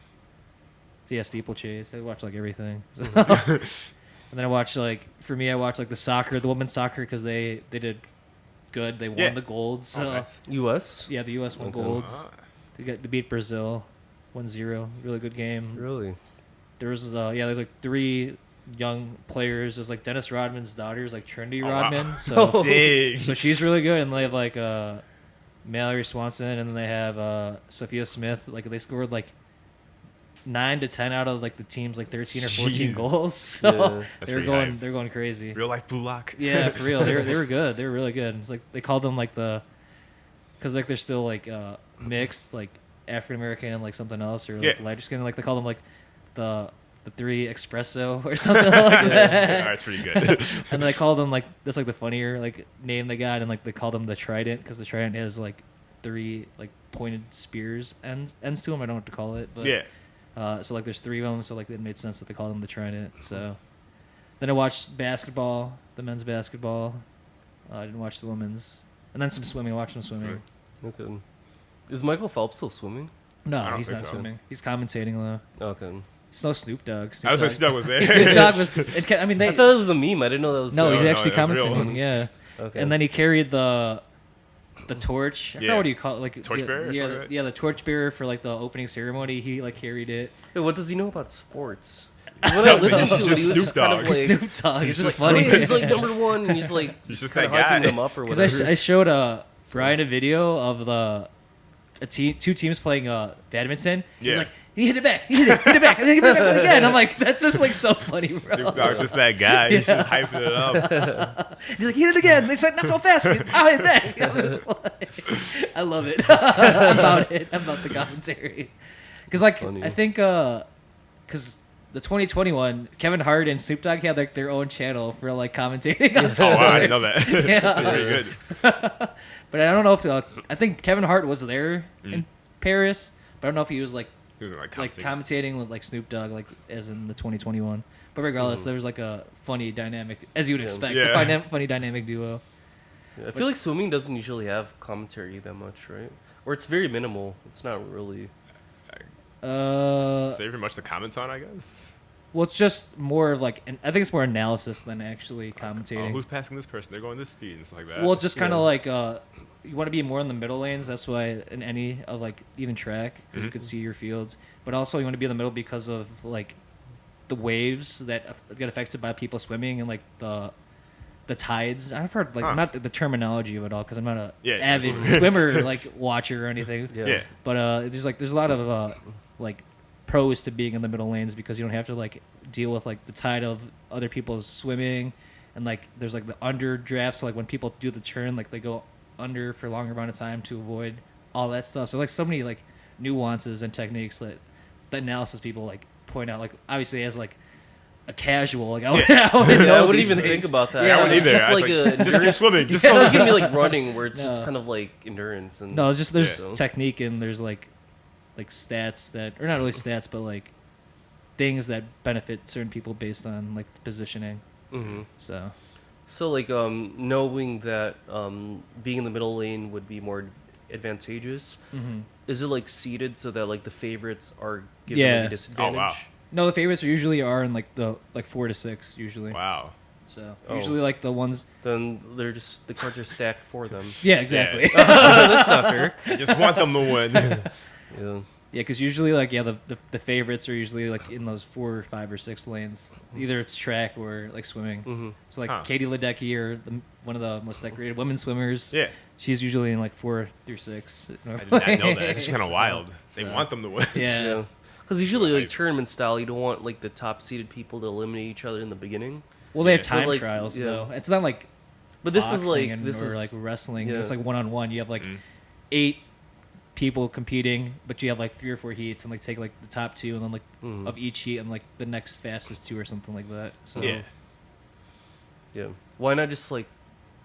So yeah, steeplechase. I watched like everything. And then I watched like for me, I watched like the women's soccer because they did good. They won Yeah. the gold. So Oh, nice. U.S. yeah, the U.S. won Okay. gold. Ah. They beat Brazil 1-0. Really good game. Really? There was there's like 3 young players. There's like Dennis Rodman's daughters, like Trinity Oh, wow. Rodman. So Dang. so she's really good, and they have like Mallory Swanson, and then they have Sophia Smith. Like they scored like 9 to 10 out of like the team's like 13 or 14 goals. So they're going crazy. Real life Blue Lock. Yeah, for real. They were good. They were really good. It's like they called them like because like they're still like mixed, like African American and like something else, or like lighter skin. Like they call them like the 3 espresso or something like that. That's pretty good. And they call them like that's like the funnier like name they got, and like they call them the Trident because the Trident has like 3 like pointed spears ends to them. I don't know what to call it, but so like there's 3 of them, so like it made sense that they call them the Trident. So then I watched basketball, the men's basketball. I didn't watch the women's, and then some swimming. I watched some swimming. Okay. Is Michael Phelps still swimming? No, he's not swimming. He's commentating though. Okay. It's no Snoop Dogg. I was like, Snoop Dogg was there. Snoop Dogg was. I mean, I thought it was a meme. I didn't know that was. No, he's actually it was commentating. Yeah. Okay. And then he carried the torch. I don't know what do you call it? Like torchbearer. The torchbearer for like the opening ceremony. He like carried it. Wait, what does he know about sports? When I listened to it, just he was Snoop Dogg. kind of like, Snoop Dogg. It's just funny. funny. He's like number 1, and he's like he's just kind that of guy. hyping them up or Because whatever. I showed Bryan a video of 2 teams playing badminton. He's like, he hit it back. He hit it back. And then he hit it back again. I'm like, that's just like so funny, bro. Snoop Dogg's just that guy. He's just hyping it up. He's like, hit it again. They said, not so fast. I'll hit it back. I'm just like, I love it. I'm about it. I'm about the commentary. Because like, funny. I think, because the 2021, Kevin Hart and Snoop Dogg had like their own channel for like commentating on sports. Oh, wow, I didn't know that. Yeah. That's pretty good. But I don't know if I think Kevin Hart was there in Paris, but I don't know if he was like commentating with like Snoop Dogg, like as in the 2021. But regardless, there was like a funny dynamic, as you would expect, a funny dynamic duo. I feel like swimming doesn't usually have commentary that much, right? Or it's very minimal. It's not really. Is there even much to comment on, I guess? Well, it's just more of like, I think it's more analysis than actually commentating. Who's passing this person? They're going this speed and stuff like that. Well, just kind of like you want to be more in the middle lanes. That's why in any of like even track, because you can see your fields. But also you want to be in the middle because of like the waves that get affected by people swimming and like the tides. I've heard like not the terminology of it all because I'm not a avid swimmer like watcher or anything. Yeah. But there's a lot of like pros to being in the middle lanes because you don't have to like deal with like the tide of other people's swimming, and like there's like the under draft, so like when people do the turn, like they go under for a longer amount of time to avoid all that stuff. So like so many like nuances and techniques that the analysis people like point out. Like obviously as like a casual, like I wouldn't even think about that. Yeah, I wouldn't either. Just like just keep swimming. Just it's gonna be like running, where it's just kind of like endurance and no, it's just there's technique and there's like stats that, or not really stats, but like things that benefit certain people based on like positioning. So like knowing that being in the middle lane would be more advantageous. Is it like seeded so that like the favorites are given like a disadvantage? Oh, wow. No, the favorites usually are in like the 4 to 6 usually. Wow. So usually like the ones. Then they're just the cards are stacked for them. Yeah, exactly. That's not fair. I just want them to win. Yeah. Yeah, because usually like the favorites are usually like in those 4, 5, or 6 lanes. Either it's track or like swimming. So like Katie Ledecky, or one of the most decorated women swimmers. Yeah. She's usually in like 4 through 6. I did not know that. It's actually kind of wild. They want them to win. Yeah. Because usually like tournament style, you don't want like the top seeded people to eliminate each other in the beginning. Well, they have time trials though. It's not like. But this is like or like wrestling. It's like 1-on-1. You have like 8 people competing, but you have like 3 or 4 heats and like take like the top 2 and then like of each heat and like the next fastest 2 or something like that. So yeah. Why not just like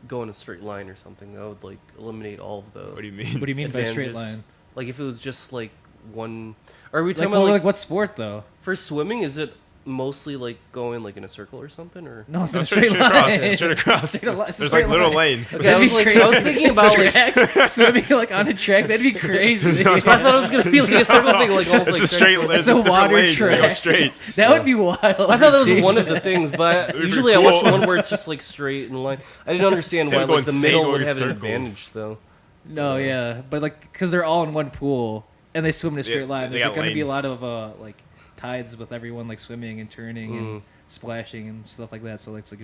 go in a straight line or something? That would like eliminate all of the. What do you mean? What do you mean by straight line? Like if it was just like one. Are we talking about like what sport though? For swimming, is it mostly like going like in a circle or something, or no? It's straight across. There's like little lanes. Okay, I was thinking about like swimming like on a track. That'd be crazy. I thought it was gonna be like a circle thing, like almost it's like a straight. There's a water lanes. Track. They go straight. That would be wild. I thought that was one of the things, but usually I watch one where it's just like straight in line. I didn't understand why like the middle would have an advantage though. No, yeah, but like because they're all in one pool and they swim in a straight line. There's going to be a lot of like tides with everyone like swimming and turning and splashing and stuff like that. So it's like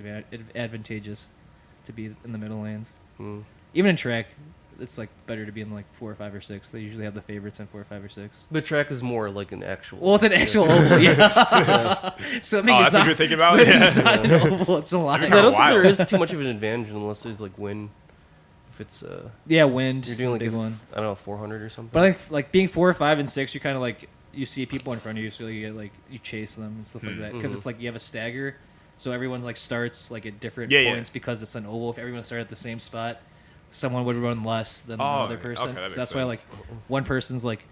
advantageous to be in the middle lanes. even in track, it's like better to be in like 4 or 5 or 6. They usually have the favorites in 4, 5, or 6. The track is more like an actual. Well, it's an actual oval, yeah. Swimming is that's not, what you're thinking about. It's not an oval. It's a line. I don't think there is too much of an advantage unless there's like wind. If it's wind. you're doing like a big one. I don't know, 400 or something. But I think like being 4, 5, and 6, you kind of like you see people in front of you, so you get like you chase them and stuff like that because it's like you have a stagger, so everyone like starts like at different points because it's an oval. If everyone started at the same spot, someone would run less than the other person. Okay, so that's why like one person's like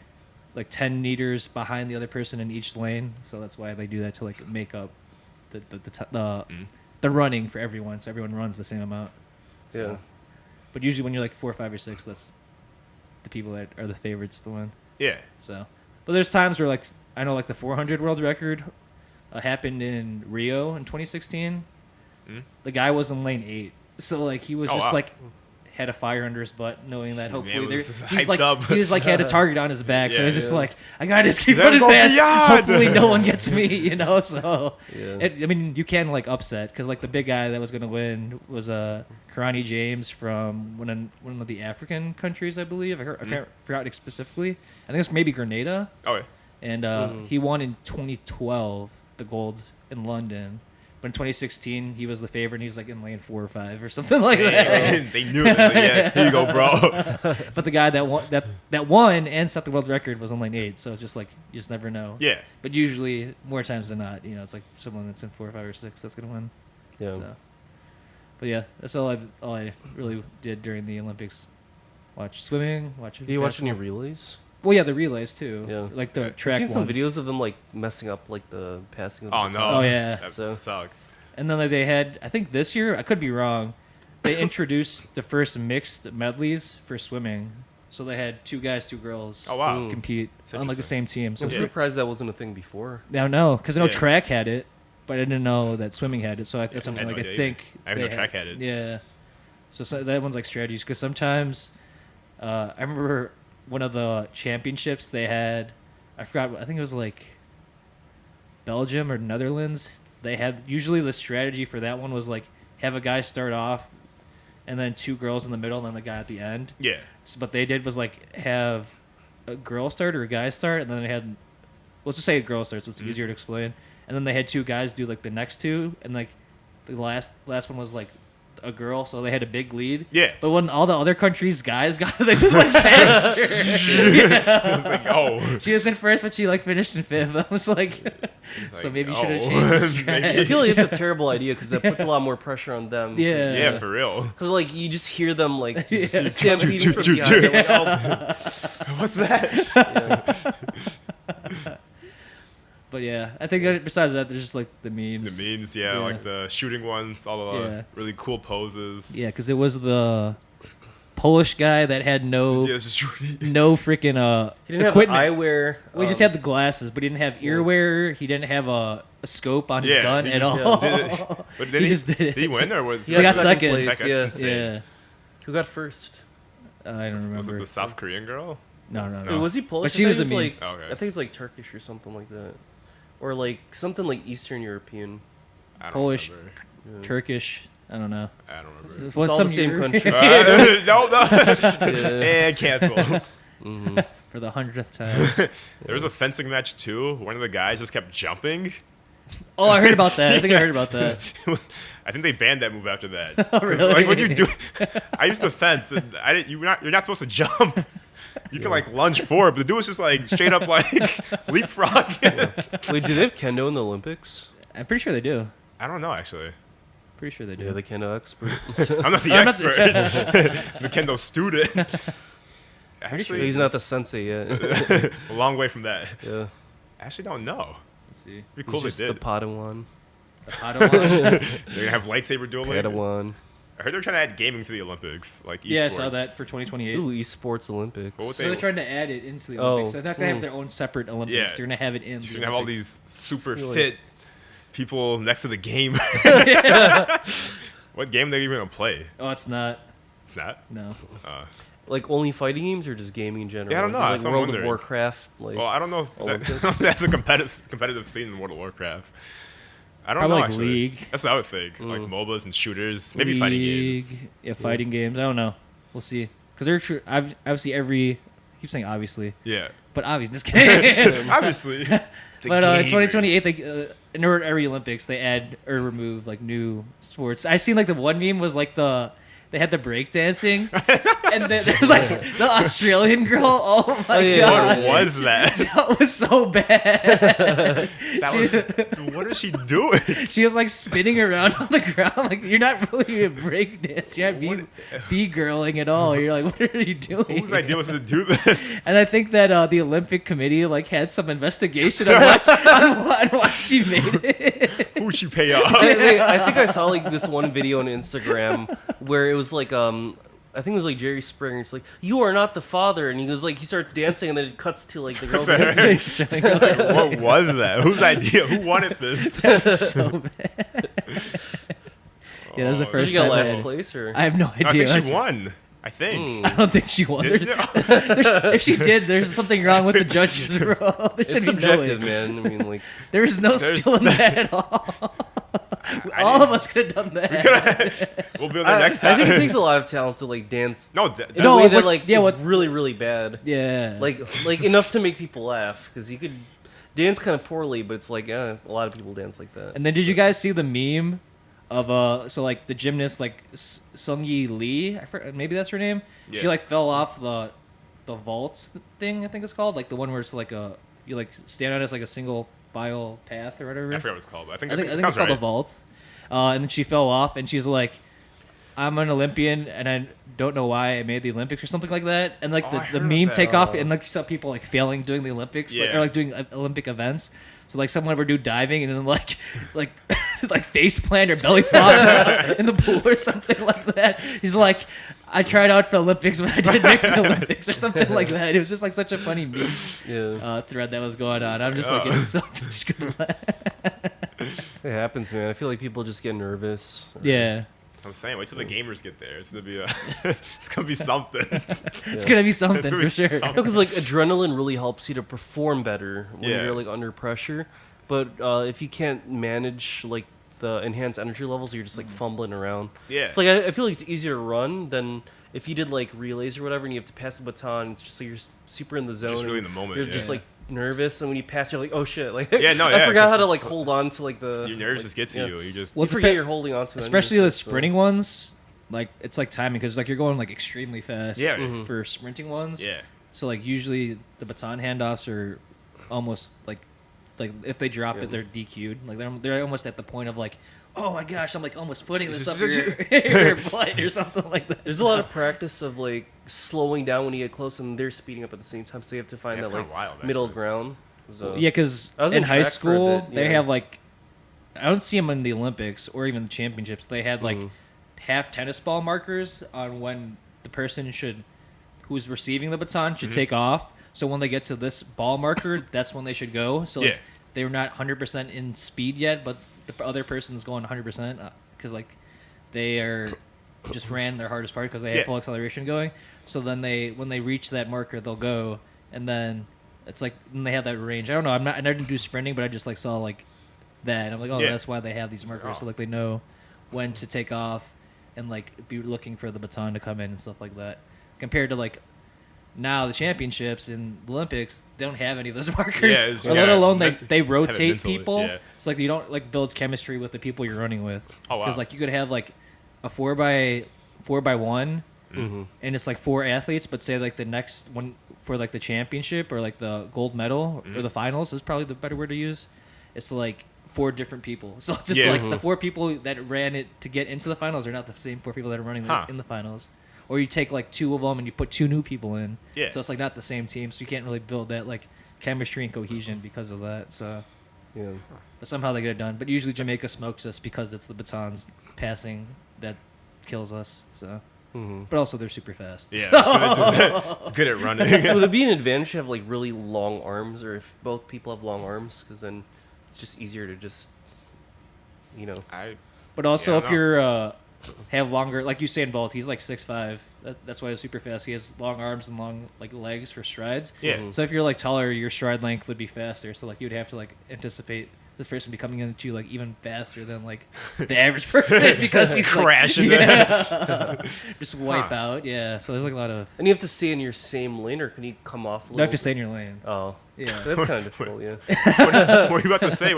10 meters behind the other person in each lane. So that's why they do that to like make up the running for everyone. So everyone runs the same amount. So. Yeah. But usually when you're like 4, 5, or 6, that's the people that are the favorites to win. Yeah. So, but there's times where like I know like the 400 world record happened in Rio in 2016. The guy was in lane 8, so like he was like had a fire under his butt, knowing that hopefully he was like had a target on his back, so he was just like, I gotta just keep running fast. Hopefully no one gets me, you know. So I mean, you can like upset because like the big guy that was gonna win was Karani James from one of the African countries, I believe. I forgot specifically. I think it's maybe Grenada. Oh yeah. And he won in 2012 the gold in London. But in 2016, he was the favorite, and he was like in lane 4 or 5 or something like that. They knew it. Yeah, here you go, bro. But the guy that won and set the world record was in lane 8, so it's just like you just never know. Yeah. But usually, more times than not, you know, it's like someone that's in 4 or 5 or 6 that's gonna win. Yeah. So. But yeah, that's all I really did during the Olympics. Watch swimming. Do you watch any relays? Well, yeah, the relays too. Yeah, like the track. I've seen some ones. videos of them like messing up like the passing. Of the no! Oh yeah, that so sucked. And then they had, I think this year, I could be wrong, they introduced the first mixed medleys for swimming. So they had 2 guys, 2 girls compete on like the same team. So I'm surprised that wasn't a thing before. I know, because I know track had it, but I didn't know that swimming had it. So I something like I think I know track had it. Yeah. So that one's like strategies, because sometimes I remember one of the championships they had, I forgot, I think it was like Belgium or Netherlands. They had usually the strategy for that one was like have a guy start off and then 2 girls in the middle and then the guy at the end. Yeah. So, but they did was like have a girl start or a guy start, and then they had, let's just say a girl start, so it's easier to explain. And then they had 2 guys do like the next 2, and like the last one was like a girl, so they had a big lead. Yeah. But when all the other countries' guys got it, they just like passed her. It's like, oh. She was in first, but she like finished in 5th. I was like, so maybe you should have changed the strat. I feel like it's a terrible idea because that puts a lot more pressure on them. Yeah. Yeah, for real. Because like you just hear them like stampeding from behind. Like, what's that? But yeah, I think besides that, there's just like the memes. The memes, yeah, like the shooting ones, all the really cool poses. Yeah, because it was the Polish guy that had no freaking he didn't equipment. Have eyewear. Well, he just had the glasses, but he didn't have earwear. He didn't have a scope on his gun at all. But he just did it. Did he win or was he got second? Place, yeah. Who got first? I don't remember. Was it the South Korean girl? No. Wait, was he Polish? But she was like, I think it was like Turkish or something like that. Or like something like Eastern European. Polish, Turkish, I don't know. I don't remember. It's all the same country. No. And cancel. For the 100th time. There was a fencing match too. One of the guys just kept jumping. Oh, I heard about that. I think I heard about that. I think they banned that move after that. Oh, really? Like, what do you do? I used to fence, and you're not supposed to jump. You can like lunge forward, but the dude was just like straight up like leapfrog. Wait, do they have kendo in the Olympics? I'm pretty sure they do. I don't know actually. Pretty sure they do. You're the kendo expert. I'm not the expert. I'm the kendo student. Actually, he's not the sensei yet. A long way from that. Yeah. I actually don't know. Let's see. It'd be cool he's they just did. the Padawan. The Padawan. They're gonna have lightsaber dueling. Padawan. I heard they're trying to add gaming to the Olympics, like esports. Yeah, I saw that for 2028. Ooh, esports Olympics. So they're trying to add it into the Olympics. So they're not going to have their own separate Olympics. Yeah. They're going to have it in the Olympics. Olympics. You're going to have all these super fit people next to the game. What game are they even going to play? Oh, it's not. It's not? No. Like only fighting games or just gaming in general? Yeah, I don't know. Like World of Warcraft. Like well, I don't know if that's a competitive scene in World of Warcraft. I don't know, like actually. League. That's what I would think. Like MOBAs and shooters. Maybe League. fighting games. Yeah, fighting games. I don't know. we'll see. Because they're true. Obviously, I keep saying obviously. Yeah. But obviously, just kidding. Obviously. But 2028, in every Olympics, they add or remove like new sports. I seen like the one meme was like they had the breakdancing, and there was like the Australian girl. Oh my god! What was that? That was so bad. What is she doing? She was like spinning around on the ground. Like, you're not really a breakdance. You're not B-girling at all. You're like, what are you doing? Whose idea was to do this? And I think that the Olympic Committee like had some investigation on why she made it. Who'd she pay off? I think I saw like this one video on Instagram where it was like I think it was like Jerry Springer. It's like, you are not the father, and he goes like he starts dancing, and then it cuts to like the girl dancing. What was that? Whose idea? Who wanted this? So bad. Yeah, that was the first. Did she get time last place, or I have no idea. I think she won. I think. I don't think she won. If she did, there's something wrong with the judges' role. it's subjective, man. I mean, like there's no skill in that at all. All of us could have done that. We'll be on the next time. I think it takes a lot of talent to like dance. No, way that like is really really bad. Yeah, like enough to make people laugh, because you could dance kind of poorly, but it's like a lot of people dance like that. And then did you guys see the meme of so like the gymnast like Sung-Yi Lee? Maybe that's her name. Yeah. She like fell off the vaults thing, I think it's called, like the one where it's like you like stand on it as like a single file path or whatever. I forget what it's called, but I think it's called the vault. And then she fell off, and she's like, I'm an Olympian, and I don't know why I made the Olympics or something like that. And like the meme take off, and like you saw people like failing doing the Olympics, or like doing Olympic events. So like someone would do diving, and then like face plant or belly flop in the pool or something like that. He's like, I tried out for the Olympics, but I didn't make the Olympics or something like that. It was just like such a funny meme thread that was going on. I'm just like, it's so good. It happens, man. I feel like people just get nervous. Yeah. I'm saying, wait till the gamers get there. It's gonna be it's gonna be something. It's gonna be something for sure. Because like adrenaline really helps you to perform better when you're like under pressure. But if you can't manage like the enhanced energy levels, you're just like fumbling around. Yeah. It's like I feel like it's easier to run than if you did like relays or whatever, and you have to pass the baton. It's just like you're super in the zone. Just really in the moment. You're just like nervous, and when you pass, you're like, oh shit! Like I forgot how to like hold on to like the. Your nerves just get to you. You just you forget you're holding on to. Especially the sprinting ones, like it's like timing, because like you're going like extremely fast. Yeah. For sprinting ones. Yeah. So like usually the baton handoffs are almost like if they drop it, they're DQ'd. Like they're almost at the point of like, oh my gosh, I'm like almost putting this up your butt or something like that. There's a lot of practice of like slowing down when you get close, and they're speeding up at the same time, so you have to find that like middle ground. So, yeah, because in high school they have like, I don't see them in the Olympics or even the championships. They had like half tennis ball markers on when the person who's receiving the baton should take off. So when they get to this ball marker, that's when they should go. So like, they were not 100% in speed yet, but the other person's going 100% because like they are just ran their hardest part because they had full acceleration going. So then when they reach that marker, they'll go, and then it's like then they have that range. I don't know. I didn't do sprinting, but I just like saw like that. And I'm like, oh, that's why they have these markers, so like they know when to take off and like be looking for the baton to come in and stuff like that. Compared to like now the championships and the Olympics, they don't have any of those markers. Let alone they rotate people. Yeah. It's like you don't like build chemistry with the people you're running with. Oh wow! Because like you could have like a 4x1, and it's like 4 athletes, but say like the next one for like the championship or like the gold medal or the finals is probably the better word to use. It's like 4 different people. So it's just like the 4 people that ran it to get into the finals are not the same 4 people that are running in the finals. Or you take like 2 of them and you put 2 new people in. Yeah. So it's like not the same team. So you can't really build that like chemistry and cohesion because of that. So yeah. But somehow they get it done. But usually Jamaica smokes us because it's the batons passing that kills us. So. But also they're super fast. Yeah. So they're just good at running. So would it be an advantage to have like really long arms, or if both people have long arms, because then it's just easier to just, But also if you're have longer, like you say in Bolt, he's like 6'5". That's why he's super fast. He has long arms and long like legs for strides. Yeah. So if you're like taller, your stride length would be faster. So like you'd have to like anticipate this person be coming into you like even faster than like the average person because he's crashing. Just wipe out. Yeah, so there's like a lot of. And you have to stay in your same lane, or can you come off? You have to stay in your lane. Oh, yeah, that's kind of difficult. Yeah. What are you about to say?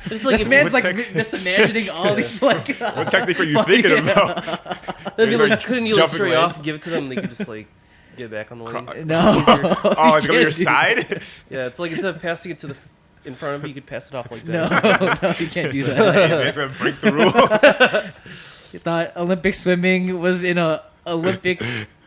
Just like this man's like just imagining all these like. What technique are you thinking about? They'd be like, couldn't you like jumping stray off, lanes? give it to them, and they could just like get back on the lane? No. Oh, it's going to your side? Yeah, it's like instead of passing it to the in front of you, you could pass it off like No, that. no, you can't do that. It's going to break the rule. You thought Olympic swimming was in a Olympic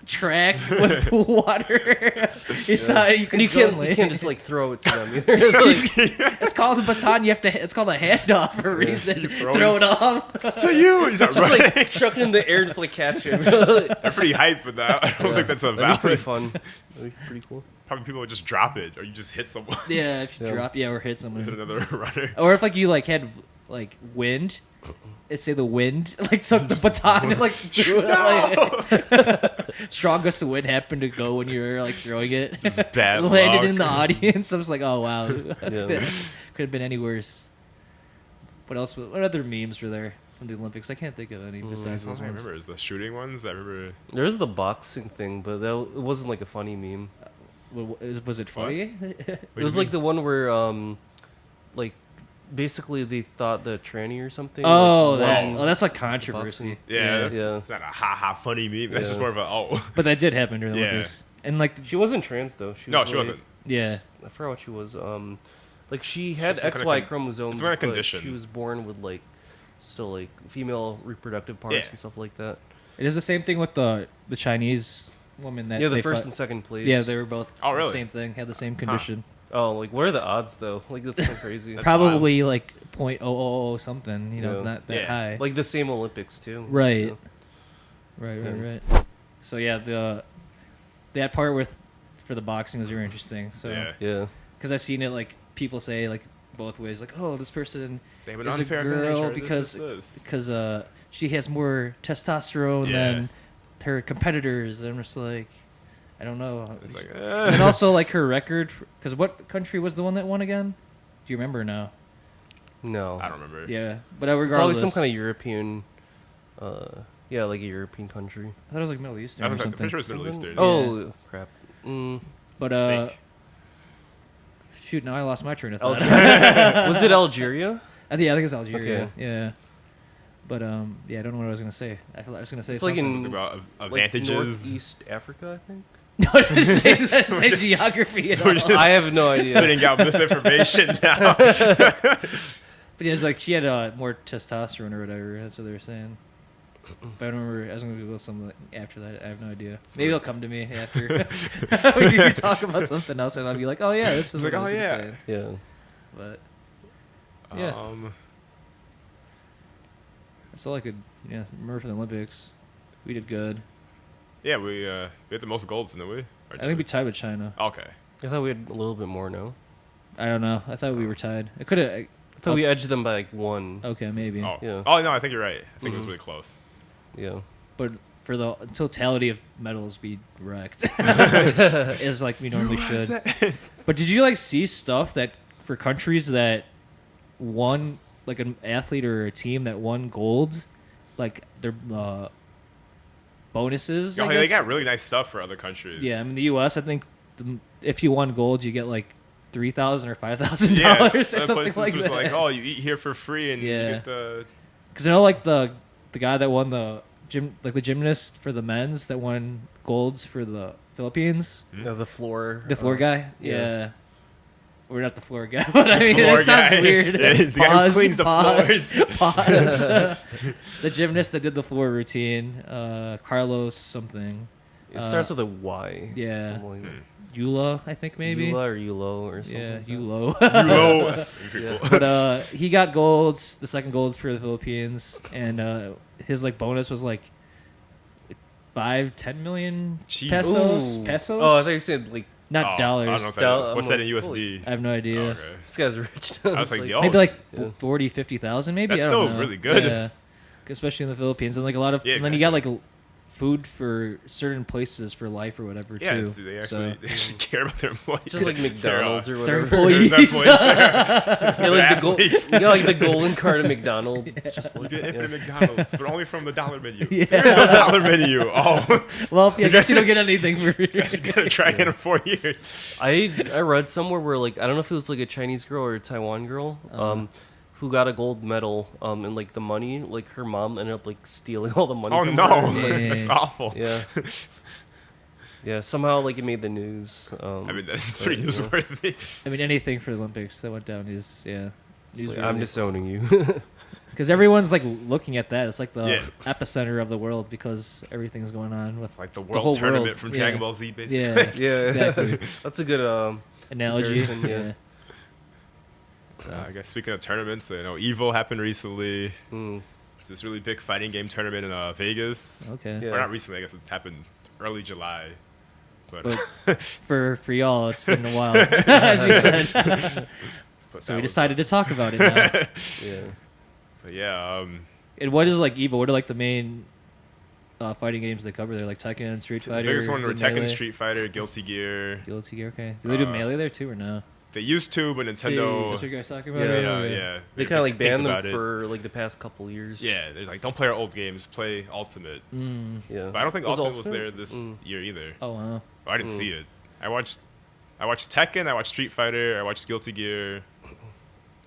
track with water. You thought you could. And you can't just like throw it to them either. It's like, It's called a baton. You have to. It's called a handoff for a reason. You Throw it off. To you. He's not just right. like chuck it in the air, and just like catch it. They're pretty hyped with that. I don't think that's a That'd be valid. pretty fun. That'd be pretty cool. Probably people would just drop it, or you just hit someone. Yeah, if you Yeah. drop, or hit Hit someone, another runner. or if like you like had like wind. Let's say the wind, like so the baton, like, threw it, like strong gusts of wind happened to go when you were like throwing it. Just bad landed luck. in the audience. I was like, oh wow, Yeah. could have been any worse. What else? What other memes were there from the Olympics? I can't think of any besides That's those all I ones. remember is the shooting ones. I remember. There's the boxing thing, but it wasn't like a funny meme. Was it funny? It was like the one where, like, basically they thought the tranny or something. Oh, like, that, won oh, that's like controversy. boxing. Yeah, that's, Yeah. that's not a ha funny meme. That's just Yeah. more of a But that did happen during the Yeah. Olympics. And like, She wasn't trans though. She No, was she like- wasn't. yeah, I forgot what she was. Like she had some kind of XY con- chromosomes. it's some kind of but condition. She was born with like, still like female reproductive parts Yeah. and stuff like that. it is the same thing with the Chinese woman that Yeah, the they first fought. and second place. Yeah, they were both Oh, really? the same thing, had the same condition. Oh, like what are the odds though? Like that's kind of crazy. That's Probably like .000 something, you know, Yeah. not that Yeah. high. Like the same Olympics too. Right. you know? Right. So yeah, that part with for the boxing was very interesting. So Yeah. Yeah. because I've seen it like people say like both ways, like oh this person They have an is a unfair advantage, girl or this. because she has more testosterone Yeah. than her competitors. And I'm just like, I don't know. It's like, And also like her record, because what country was the one that won again? Do you remember now? No. I don't remember. Yeah, but regardless, It's always some kind of European. Yeah, like a European country. I thought it was like Middle Eastern I or was like, I'm something. pretty sure it's Middle Something? Eastern. Oh crap. Mm. But Fake. shoot, now I lost my train of thought. Algeria. Was it Algeria? I think it's Algeria. Okay. Yeah. But yeah, I don't know what I was gonna say. I feel like I was gonna say It's like something. Something about Like advantages. Northeast Africa, I think. No, it didn't say that. It We're said just- geography at we're all. just I have no idea. spitting out misinformation now. But yeah, it's like she had more testosterone or whatever. That's what they were saying. But I don't remember. I was gonna Google something after that. I have no idea. Maybe it'll come to me after we can talk about something else, and I'll be like, "Oh yeah, this is It's like, what oh this is yeah. saying." Yeah. But yeah, that's all I could remember from the Olympics. We did good. Yeah, we had the most golds, didn't we? I think we tied with China. Okay. I thought we had a little bit more. No. I don't know. I thought we were tied. I could have. I thought we edged them by like one. Okay, maybe. Oh. Yeah. Oh no, I think you're right. I think it was Mhm. really close. Yeah. But for the totality of medals, we wrecked. It's like we normally should. But did you like see stuff that for countries that won, like an athlete or a team that won gold, like their bonuses? Oh, I they guess? got really nice stuff for other countries. Yeah, I mean the U.S. I think if you won gold, you get like $3,000 or $5,000 Yeah, or other something places like was that. like, oh, you eat here for free and Yeah. you get the. Because I know like the guy that won the gymnast for the men's that won golds for the Philippines. The floor. The floor guy? yeah. Yeah. We're not the floor guy, but I mean, floor it sounds guy. weird. Yeah, the guy who cleans the pause, floors. pause. The gymnast that did the floor routine, Carlos something. It starts with a Y. yeah. Something like that. Eula, I think maybe. Eula or Eulo or something. Yeah, like that. Eulo. Euro. Yeah. But he got golds, the second golds for the Philippines, and his like bonus was like 5-10 million Jeez. pesos. Ooh. Pesos? Oh, I thought you said like Not Oh, I dollars. don't know what that Dol- is. What's I'm that in like, USD? I have no idea. Oh, okay. this guy's rich. I was like, yo, Maybe like Yeah. 40, 50,000 maybe. That's I don't still know. really good. Yeah. Especially in the Philippines. And like a lot of Yeah, and then you got like food for certain places for life or whatever yeah, too. they actually care about their employees. Just like McDonald's or Their whatever. employees. Like the golden card of McDonald's. It's just You like, get infinite McDonald's, but only from the dollar menu. Yeah. There's no dollar menu. Oh, Well, I guess you don't get anything for you gotta try it in 4 years. I read somewhere where like I don't know if it was like a Chinese girl or a Taiwan girl who got a gold medal and like the money, like her mom ended up like stealing all the money Oh from no, her. that's awful. Yeah. Yeah, somehow like it made the news. I mean, that's pretty newsworthy. I mean, anything for the Olympics that went down is It's like, I'm disowning you. because everyone's like looking at that. It's like the Yeah. epicenter of the world because everything's going on with Like the whole world tournament world. from Yeah. Dragon Ball Z, basically. Yeah, Yeah, exactly. That's a good Analogy. Comparison, yeah. I guess speaking of tournaments, Evo happened recently. Mm. It's this really big fighting game tournament in Vegas. Okay. Yeah. Or not recently, I guess it happened early July. But, But for y'all, it's been a while, as we said. but So that we was- decided to talk about it now. Yeah. But yeah, And what is like Evo? What are like the main fighting games they cover there? Like Tekken, Street the Fighter. biggest one were Tekken, Melee? Street Fighter, Guilty Gear. Guilty Gear. Okay. Do they do Uh, Melee there too or no? They used to, but Nintendo. That's what you guys talking about? Yeah. They kind of like stink banned them about it. for like the past couple years. Yeah, they're like, don't play our old games, play Ultimate. Mm. Yeah. But I don't think Was Ultimate was there this Mm. year either. Oh wow. I didn't see it. I watched Tekken, I watched Street Fighter, I watched Guilty Gear,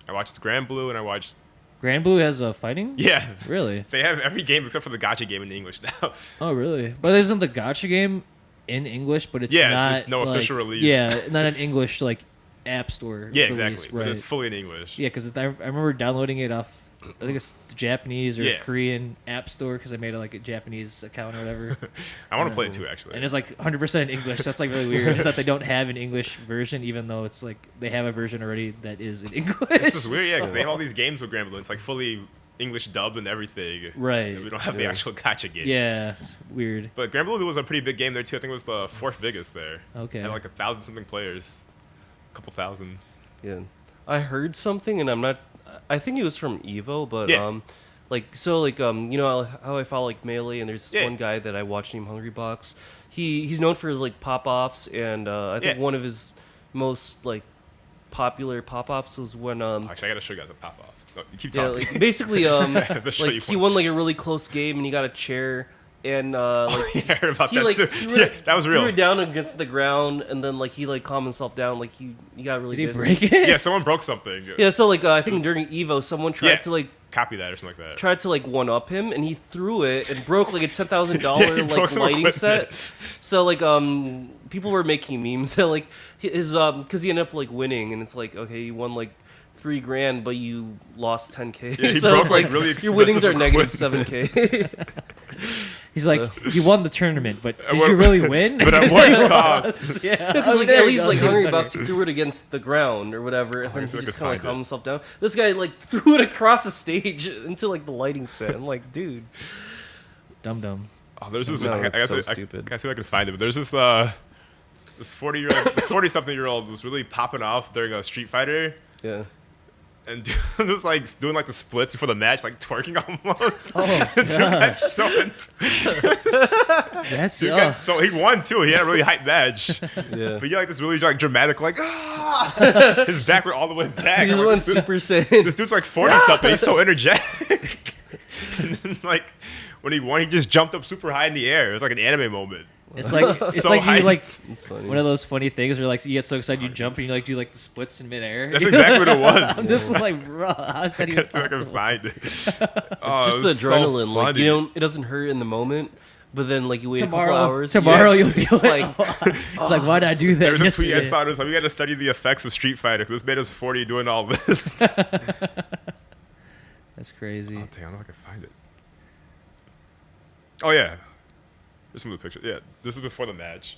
I watched Grand Blue, and I watched. Grand Blue has a fighting? Yeah, Really? they have every game except for the Gacha game in English now. Oh really? But isn't the Gotcha game in English? But it's Yeah, not just no like- official release. Yeah, not an English like app store. Yeah, release, exactly. Right. But it's fully in English. Yeah, because I remember downloading it off. I think it's the Japanese or Yeah. Korean app store because I made like a Japanese account or whatever. I want to play it too, actually. And it's like 100% English. That's like really weird that they don't have an English version, even though it's like they have a version already that is in English. It's just weird, yeah, because they have all these games with Grand Blue. It's like fully English dub and everything. Right. And we don't have the actual Gacha game. Yeah, it's weird. But Grand Blue was a pretty big game there too. I think it was the 4th biggest there. Okay. Had like 1,000 something players, a couple thousand. Yeah. I heard something, and I'm not. I think it was from Evo, but Yeah. you know how I follow like Melee, and there's this Yeah. one guy that I watch named Hungry Box. He's known for his like pop offs, and I think Yeah. one of his most like popular pop offs was when Actually, I gotta show you guys a pop off. No, you keep yeah, talking. like basically have to show you like he one. won like a really close game, and he got a chair. And like Yeah, I heard about he that like too. threw Yeah, it, that was threw real. it down against the ground, and then like he like calmed himself down. Like he got really Did he pissed. break it? Yeah, someone broke something. Yeah, so like I think during Evo, someone tried Yeah. to like Copy that or something like that. tried to like one up him, and he threw it and broke like a $10,000 Yeah, he broke like some lighting equipment. set. So like people were making memes that like his because he ended up like winning, and it's like okay, you won like $3,000, but you lost 10K. Yeah, he so broke, it's like, like really your winnings are expensive negative equipment. 7K. He's like, you won the tournament, but did what- you really win? But at what cost? Yeah, Because like there at you least go. like Even Hungry better. Bucks, he threw it against the ground or whatever, and then so he I just could kind of find calmed it. himself down. This guy like threw it across the stage into like the lighting set. I'm like, dude. Dum. Oh, there's this. No, I it's guess so I stupid. see if I can find it. But there's this 40-something-year-old was really popping off during a Street Fighter. Yeah. And dude was like doing like the splits before the match, like twerking almost. Oh, Dude got so That's Dude got so he won too. He had a really hype match. Yeah. But he had like this really like dramatic like his back went all the way back. He just I'm went like, Super Saiyan. this dude's like 40 something. He's so energetic. And then, like when he won, he just jumped up super high in the air. It was like an anime moment. It's like it's So like you like hyped. It's funny. one of those funny things where like you get so excited you jump and you like do like the splits in midair. That's exactly what it was. I'm just like, bro, how's that even Let's see if I can possible? find it. It's Oh, just it the was so adrenaline. Like you funny. don't, it doesn't hurt in the moment, but then like you wait a couple hours. Tomorrow yeah, you'll feel it's like, it's like, why did I do that? There was a tweet I yesterday? saw. It was like, we got to study the effects of Street Fighter because this made us 40 doing all this. That's crazy. Oh, dang, I don't know if I can find it. Oh, yeah. There's some of the pictures. Yeah, this is before the match.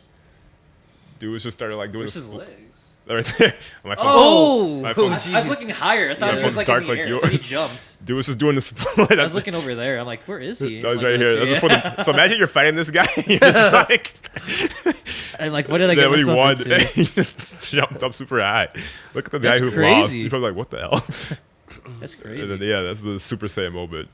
Dude was just started like doing Where's a his split. legs? Right there. My phone's, Oh! my Oh, phone's, I was looking higher. I thought Your it was phone's like dark in the like air. Then he yours. jumped. dude was just doing the split. I was looking over there. I'm like, where is he? That was I'm right like, here. That's yeah. before the, so imagine you're fighting this guy. And you're just like, I'm like, what did I then get when he myself won, into? he just jumped up super high. Look at the That's guy who crazy. lost. He's probably like, what the hell? That's And crazy. then, yeah, that's the Super Saiyan moment.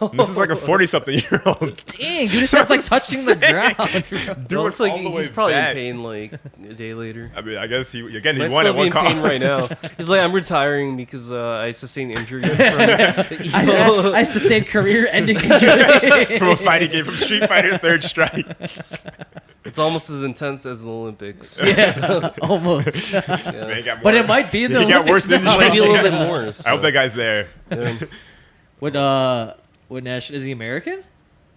And this is like a 40-something-year-old. Dang, dude, it sounds like touching the ground. Dude, Looks like all the way he's probably back. in pain like a day later. I mean, I guess he Might won still at be one in cost. pain right now. He's like, I'm retiring because I sustained injuries from I sustained career-ending injury. From a fighting game from Street Fighter Third Strike. It's almost as intense as the Olympics. Yeah, almost. Yeah. Man, he got But more- it might be in the he got worse Olympics than now. Might be a little bit more. I hope that guy's there. Yeah. What Nash is he American?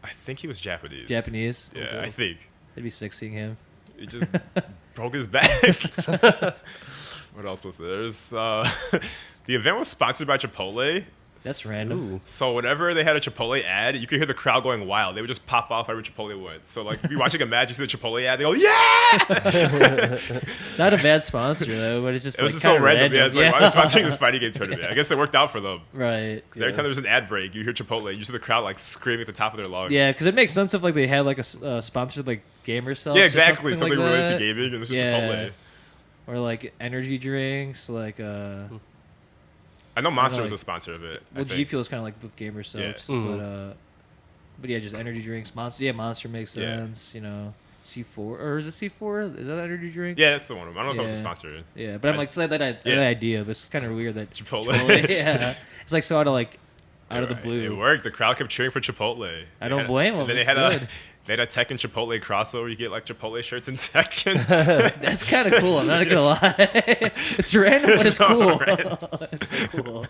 I think he was Japanese. Japanese? Yeah, Okay. I think. It'd be sick seeing him. He just broke his back. What else was there? There's, the event was sponsored by Chipotle. That's random. Ooh. So whenever they had a Chipotle ad, you could hear the crowd going wild. They would just pop off every Chipotle went. So like if you're watching a match, you see the Chipotle ad, they go, yeah! Not a bad sponsor though, but it's just It was like just so kinda random. Yeah, it's like, why are they sponsoring this yeah. fighting game tournament? I guess it worked out for them. Right. Because every time there was an ad break, you hear Chipotle, you see the crowd like screaming at the top of their lungs. Yeah, because it makes sense if like they had like a sponsored like gamer cell. Yeah, exactly. Something like related to that. gaming, and this is Yeah. Chipotle. Or like energy drinks, like I know Monster was like- a sponsor of it. I well, G think. Fuel is kind of like with gamer soaps, Mhm. but yeah, just energy drinks. Monster, yeah, Monster makes Yeah. sense. You know, C4 or is it C4? Is that an energy drink? Yeah, that's the one. I don't know if it was a Yeah. sponsor. Yeah, but I'm I like, just- it's like that yeah. idea, but it's kind of weird that Chipotle. yeah, it's like so out of like out of the Right. blue. It worked. The crowd kept cheering for Chipotle. I don't blame them. Then It's they had good. they had a Tekken Chipotle crossover. You get like Chipotle shirts in Tekken. That's kind of cool. I'm not gonna lie. It's random, but it's So cool. random. It's so cool.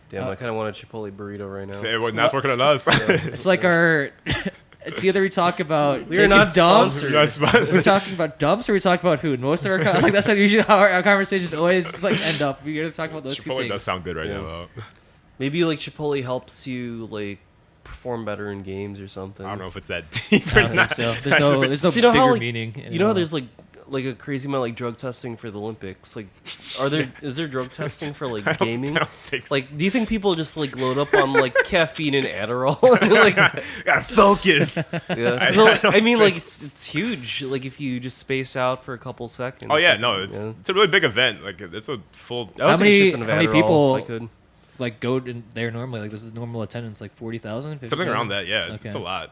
Damn, I kind of want a Chipotle burrito right now. Say, well, now it's working on us. It's like our. It's either we talk about We are taking not dumps. sponsored. We're not sponsored. We're talking about dumps, or we talk about food. Most of our like that's usually how our conversations always like end up. We gotta talk about those two Chipotle things. does sound good right Yeah. now, though. Maybe like Chipotle helps you like perform better in games or something. I don't know if it's that deep I or don't not. think so. That's There's no, just- there's no So you know bigger how, like, meaning. You know how there's like a crazy amount of like drug testing for the Olympics. Like, is there drug testing for like gaming? I don't think so. Like, do you think people just like load up on like caffeine and Adderall? like, Gotta focus. yeah. I So, don't I mean, like, think it's huge. Like, if you just space out for a couple seconds. Oh yeah, like, no, it's a really big event. Like it's a full. I would How take a many- shit ton of how many Adderall people- if I could. like go in there normally. Like this is normal attendance, like 40,000, Something around that, yeah. Okay. It's a lot.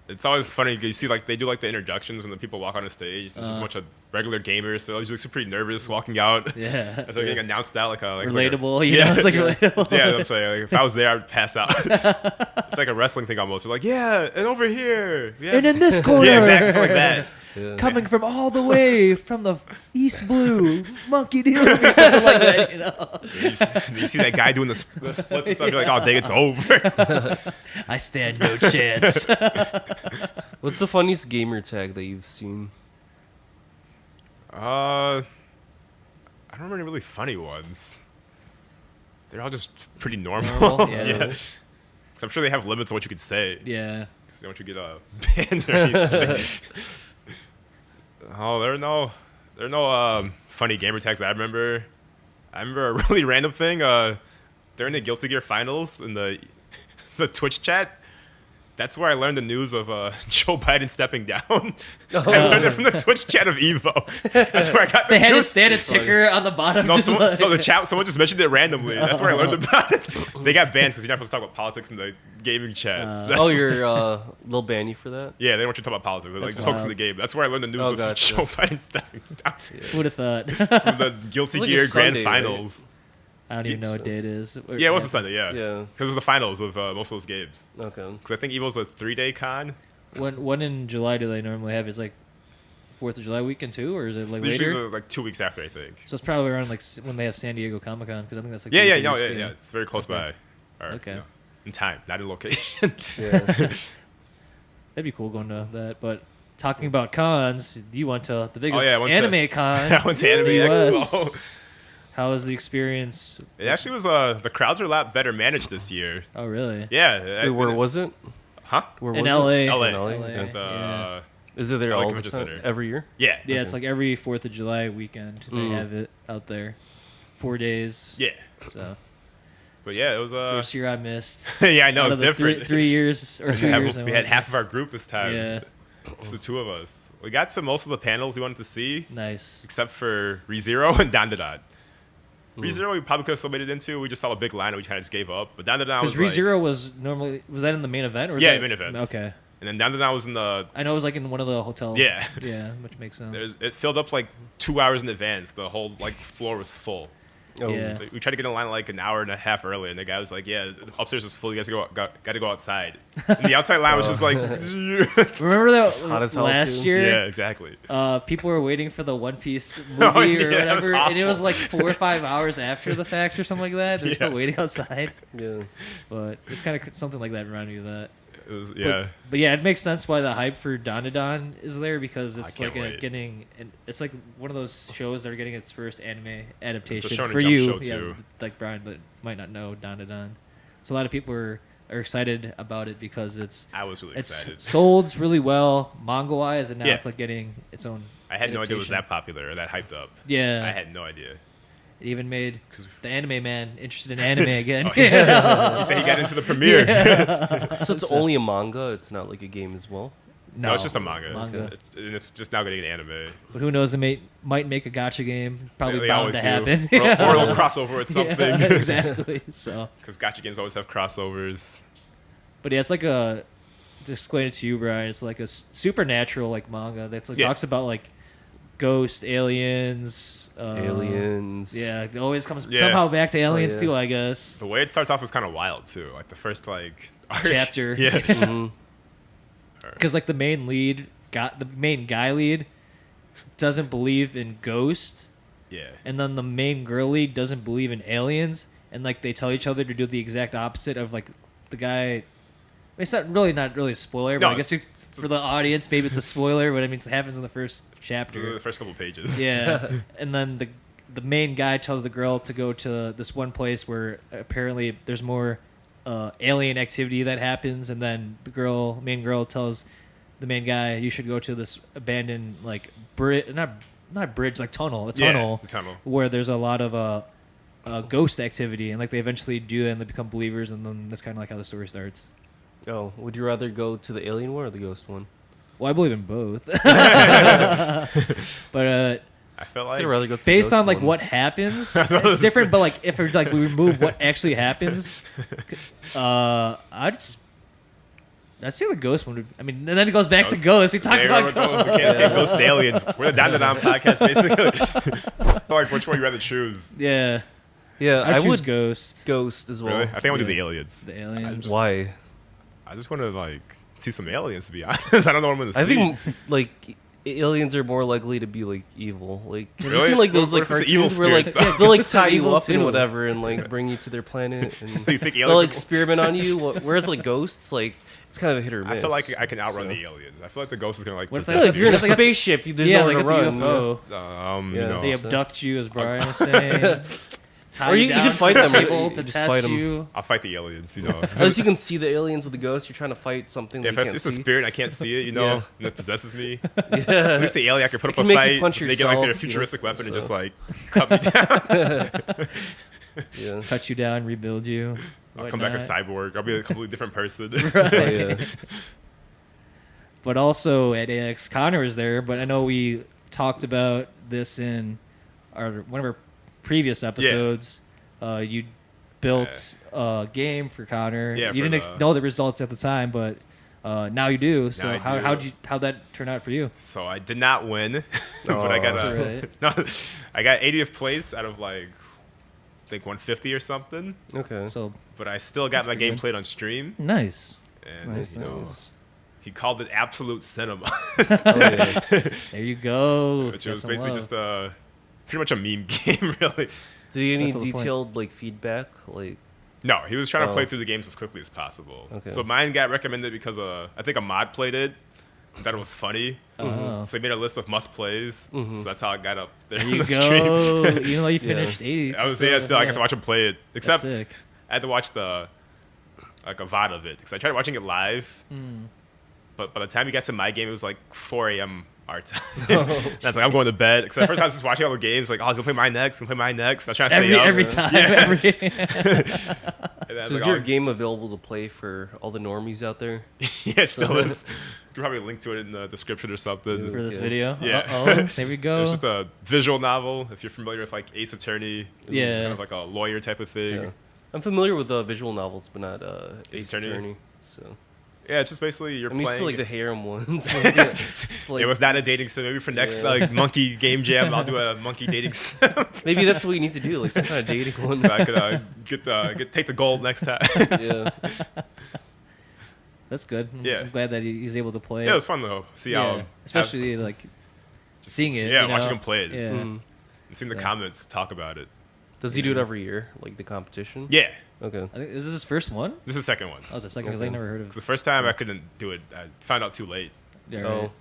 It's always funny. You see, like they do like the introductions when the people walk on the stage. There's just a bunch of regular gamers, so I was usually pretty nervous walking out. Yeah. As they're getting announced out, like a Relatable, you know, it's like relatable. Yeah, I'm saying like, if I was there, I'd pass out. It's like a wrestling thing almost. They're like, yeah, and over here, yeah, And in this corner, yeah, exactly, it's like that. Yeah. coming from all the way from the East Blue Monkey Dealer or something like that, you know. You see that guy doing the splits and stuff. You're like, oh, dang, it's over. I stand no chance. What's the funniest gamer tag that you've seen? I don't remember any really funny ones. They're all just pretty normal. Normal, yeah. Yeah. 'Cause I'm sure they have limits on what you could say. Yeah. Because they don't want you to get banned or anything. Oh, there are no funny gamer tags that I remember. I remember a really random thing. During the Guilty Gear finals in the Twitch chat, that's where I learned the news of Joe Biden stepping down. I learned it from the Twitch chat of Evo. That's where I got the They had news. a ticker on the bottom. No, just someone, like, so the chat, someone just mentioned it randomly. That's where I learned about it. They got banned because you're not supposed to talk about politics in the gaming chat. That's Oh, where- you're they'll ban you for that? yeah, they don't want you to talk about politics. They're like, That's just focus on wild. the game. That's where I learned the news Oh, of gotcha. Joe Biden stepping down Who would have thought? from the Guilty It was like a Gear Grand Sunday, right? Finals. I don't even know what day it is. Yeah, it was a Sunday, yeah. Yeah. Because it was the finals of most of those games. Okay. Because I think Evo's a 3-day con. When in July do they normally have? It's like 4th of July weekend too, or is it like It's usually later? like 2 weeks after, I think. So it's probably around like when they have San Diego Comic Con, because I think that's like Yeah, 2 yeah, weeks, no, yeah. It's very close Okay. by. Or, Okay. you know, in time, not in location. Yeah. That'd be cool going to that. But talking about cons, you went to the biggest yeah, I went to- anime con. I went to Anime in the US. Expo. How was the experience? It actually was, the crowds are a lot better managed this year. Oh, really? Yeah. Wait, where was it? Huh? Where In was LA. it? LA. In LA. LA. At the, Yeah. Is it there LA all the Convention time? Center. Every year? Yeah. Yeah, it's like every 4th of July weekend they Mm. have it out there. 4 days. Yeah. So But yeah, it was, first year I missed. yeah, I know, Out it's of the different. 3 years or 2 years. I We had went. half of our group this time. Yeah. It's the two of us. We got to most of the panels we wanted to see, Nice. except for ReZero and Dandadot. ReZero we probably could have still made it into. We just saw a big line and we kind of just gave up. But Down to Down was because ReZero was that in the main event? Or was yeah, that, main event. Okay. And then Down to Down was in the... I know it was like in one of the hotels. Yeah. Yeah, which makes sense. It filled up like 2 hours in advance. The whole like floor was full. Oh. Yeah. We tried to get in line like an hour and a half early, and the guy was like, "Yeah, upstairs is full. You guys got to go outside." And the outside line was just like, Remember that Hot as hell, last too. year? yeah, exactly. People were waiting for the One Piece movie Oh, or yeah, that was whatever, and it was awful. like 4 or 5 hours after the fact or something like that. They're still waiting outside. Yeah. But it's kind of something like that reminded me of that. It was But yeah, it makes sense why the hype for Dandadan is there because it's can't like wait. it's like one of those shows that are getting its first anime adaptation Shonen for Jump you, show, yeah, too. like Bryan, but might not know Dandadan. So a lot of people are excited about it because I was really it's excited. sold really well manga wise, and now Yeah. it's like getting its own. I had no idea it was adaptation. that popular or that hyped up. Yeah, I had no idea. it even made the anime man interested in anime again. He said he got into the premiere. So it's only a manga. It's not like a game as well. No, it's just a manga. Manga. And it's just now getting an anime. But who knows? They might make a gacha game. Probably They bound always to do. happen. Or they'll crossover with something. Yeah, exactly. So, Because gacha games always have crossovers. but yeah, it's like a. To explain it to you, Brian. It's like a supernatural like manga that's like Yeah. talks about like ghost aliens. Aliens. Yeah, it always comes Yeah. somehow back to aliens yeah. too. I guess. The way it starts off was kind of wild too. Like the first like arc. Chapter. Yeah. Mhm. Because like the main guy lead doesn't believe in ghosts, Yeah. and then the main girl lead doesn't believe in aliens, and like they tell each other to do the exact opposite of like the guy. It's not really a spoiler, but No, I guess it's- for the audience, maybe it's a spoiler. But I mean, it happens in the first chapter. The first couple pages. Yeah, and then the main guy tells the girl to go to this one place where apparently there's more alien activity that happens, and then the main girl tells the main guy you should go to this abandoned like not bridge, like tunnel, Yeah, tunnel the tunnel. where there's a lot of ghost activity, and like they eventually do, and they become believers, and then that's kind of like how the story starts. Oh, would you rather go to the alien one or the ghost one? Well, I believe in both, but I felt I'd like rather go to the based ghost on like one. what happens, That's what I was it's different. saying. But like if it's like we remove what actually happens, I'd see the ghost one. I mean, and then it goes back to ghosts. We talked Yeah, about we can't ghosts. escape ghost and aliens. We're the Down to Down podcast, basically. Like, which one you rather choose? Yeah, Yeah, I I choose would ghost. ghost as well. Really? I think I want to do Yeah. the aliens. The aliens. Why? I just want to like see some aliens. To be honest, I don't know what I'm going to see. I think like aliens are more likely to be like evil. Like have you Really? seen like those What like if it's an evil cartoons where like spirit, though? they'll like It's an tie you evil up and too. whatever and like bring you to their planet and You think they'll aliens? experiment on you. Whereas like ghosts, like it's kind of a hit or miss. I feel like I can outrun So- the aliens. I feel like the ghost is going to like What if Yeah, possess if you're in a It's like a- spaceship, there's yeah, nowhere like to at the run. UFO. you Yeah. know. They So- abduct you, as Brian was saying. Tie Or you down can to fight the them, table you to just test fight 'em. you. I'll fight the aliens. You know. At least you can see the aliens with the ghost. You're trying to fight something Yeah, that if you can't it's a see. spirit, I can't see it, you know, Yeah. and it possesses me. Yeah. At least the alien, I can put It up can a make you fight. punch They get like their yourself, futuristic you know, weapon and so- just like cut me down. Yeah. Cut you down, rebuild you. I'll come back a whatnot. cyborg. I'll be a completely different person. Oh, yeah. But also at AX, Connor was there. But I know we talked about this in one of our previous episodes. You built a game for Connor. Yeah, you for didn't know the results at the time, but now you do. So Now I do. how'd that turn out for you? So I did not win, but I got That's right. no, I got 80th place out of like I think 150 or something. Okay. So But I still got my pretty game good. played on stream, nice. and Nice, you know, Nice. he called it absolute cinema, Oh, yeah. There you go. which Got was some basically love. just pretty much a meme game, really. Did you get any That's the point. detailed like feedback? Like No, he was trying to play Oh. through the games as quickly as possible. Okay. So mine got recommended because I think a mod played it. That it was funny. Oh. So he made a list of must plays. Mhm. So that's how I got up there There on you the go. stream. Even though you Yeah. finished 80. I was still I got to watch him play it. That's Except sick. I had to watch a VOD of it because I tried watching it live. Mm. But by the time we got to my game, it was like 4 a.m. our time. That's like I'm going to bed. Because at first I was just watching all the games, like, oh, I was gonna play mine next. I was trying to stay up. Every time. So is your game available to play for all the normies out there? Yeah, it still is. You can probably link to it in the description or something. For this video? Yeah. Oh, there we go. It's just a visual novel. If you're familiar with like Ace Attorney, Yeah. kind of like a lawyer type of thing. Yeah. I'm familiar with visual novels, but not Ace Attorney. Attorney. So Yeah, it's just basically you're I'm used playing. to like the harem ones. It's like, It was not a dating sim. Maybe for next like monkey game jam, I'll do a monkey dating sim. maybe that's what you need to do, like some kind of dating one. So I could take the gold next time. Yeah. That's good. Yeah. I'm glad that he's able to play Yeah, it was fun though. See how especially like seeing it. yeah, you watching know? him play it. Yeah. Mm. And seeing the Yeah. comments talk about it. Does he do it every year, like the competition? Yeah, Okay. I think this is his first one. this is the second one. Oh, it's the second because I Okay. never heard of. 'Cause the first time I couldn't do it. I found out too late. Yeah, Oh. right.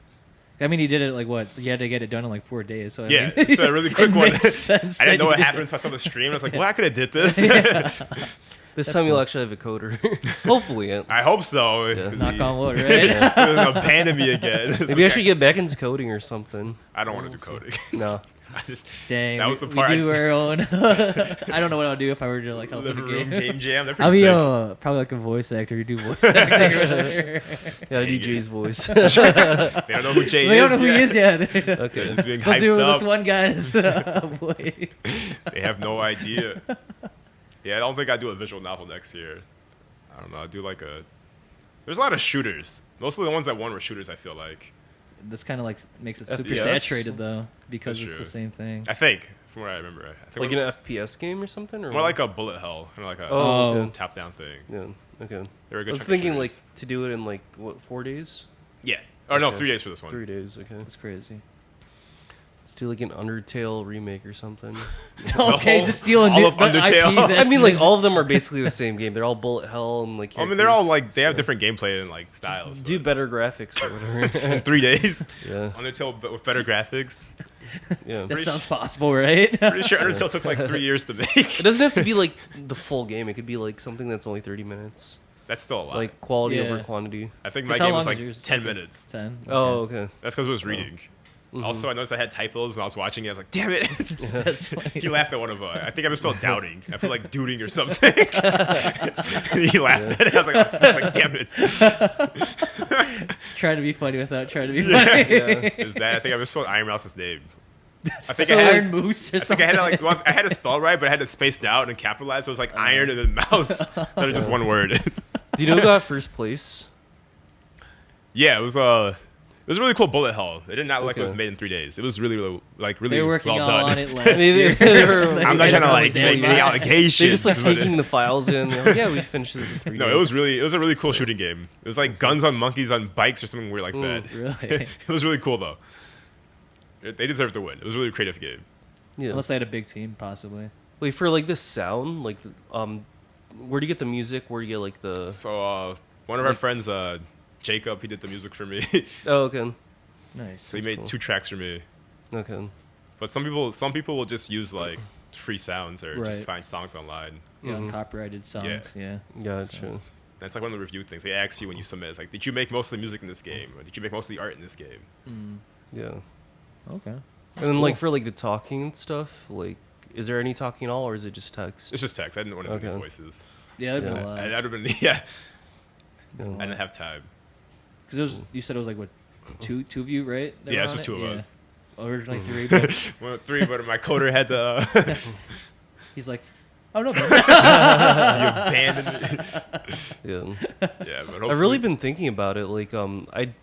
I mean, he did it like what? You had to get it done in like 4 days. So I Yeah, think it's a really quick it one. makes sense I didn't know that what he happened did until I saw the stream. I was like, well, I could have did this. This time you'll actually have a coder. Hopefully. Yeah. I hope so. Yeah. 'cause it. Knock he- on wood, he right? was abandoned me again. It's Maybe I like, should get back into coding or something. I don't want to do coding. No. Dang, That was the we part do I- our own. I don't know what I'll do if I were to like help with Livin the Room game. game jam. They're I'll pretty be sick. probably like a voice actor. You do voice acting. Or whatever. Yeah, I do Dang it. Jay's voice. They don't know who Jay They is. don't know who he is yet. Okay. It's being We'll do hyped this up. one guy's voice. They have no idea. Yeah, I don't think I do a visual novel next year. I don't know. I do like a. There's a lot of shooters. Most of the ones that won were shooters. I feel like. This kind of like makes it super FPS? saturated though, because That's it's true. the same thing. I think from what I remember. I think Like in an FPS game or something? Or more what? like a bullet hell, kind of like a Oh, Oh. okay. top-down thing. Yeah. Okay. They were a good I was chunk of thinking like shooters. to do it in like what 4 days? Yeah. Oh no, Okay. 3 days for this one. 3 days. Okay. It's crazy. Let's do like an Undertale remake or something. Okay, whole- just steal a all new of Undertale. IP I that's mean, like missed. all of them are basically the same game. They're all bullet hell and like. I mean, they're all characters, like they have so different gameplay and like styles. Do but- better graphics or whatever. in 3 days. Yeah. Undertale, but with better graphics. Yeah. That sounds possible, right? Pretty sure Undertale took like 3 years to make. It doesn't have to be like the full game. It could be like something that's only 30 minutes. That's still a lot. Like quality Yeah. over quantity. I think my Chris, how game was long like is yours? 10 minutes. 10. Oh, okay. That's because I was reading. Mhm. Also, I noticed I had typos when I was watching it. I was like, damn it. That's funny. He laughed at one of I think I misspelled doubting. I put like duding or something. He laughed at it. I was like, damn it. Trying to be funny without trying to be Yeah. funny. Yeah. Is that I think I misspelled Iron Mouse's name. I think So I Iron had Moose or I think something. I had to like well, I had to spell right, but I had to space out and capitalize. So it was like iron and then mouse. Instead of just one word. Do you know who got first place? Yeah, it was a really cool bullet hell. It did not look like it was Okay. made in 3 days. It was really really They were working well done. on it last They- year. they were- I'm not trying to like Damn make any right. allegations. They're just like but taking the files in. They're like, yeah, we finished this in 3 no, days. it was a really cool shooting game. It was like guns on monkeys on bikes or something weird like that. Really? It was really cool though. They deserved to win. It was a really creative game. Yeah. Unless I had a big team, possibly. Wait, for like the sound, like, where do you get the music? Where do you get like the? So one of our friends, Jacob, he did the music for me. Oh, okay. Nice. So he That's made cool. 2 tracks for me. Okay. But some people will just use like free sounds or just Right. find songs online. Yeah, Mhm. copyrighted songs. Yeah. Gotcha. That's like one of the review things. They ask you when you submit, it's like, did you make most of the music in this game? Or did you make most of the art in this game? Mm. Yeah. Okay. And then like for like the talking and stuff, like, is there any talking at all, or is it just text? It's just text. I didn't want to do Okay. voices. Yeah, that'd Yeah. been a lot. I'd have been yeah. Yeah. I didn't have time. Because it was, you said it was like what, two of you, right? that Yeah, were it's on just it? 2 of Yeah. us. Originally 3, but 3, but my coder had the he's like, oh no, you abandoned it. Yeah. Yeah, but I've really been thinking about it. Like, I'd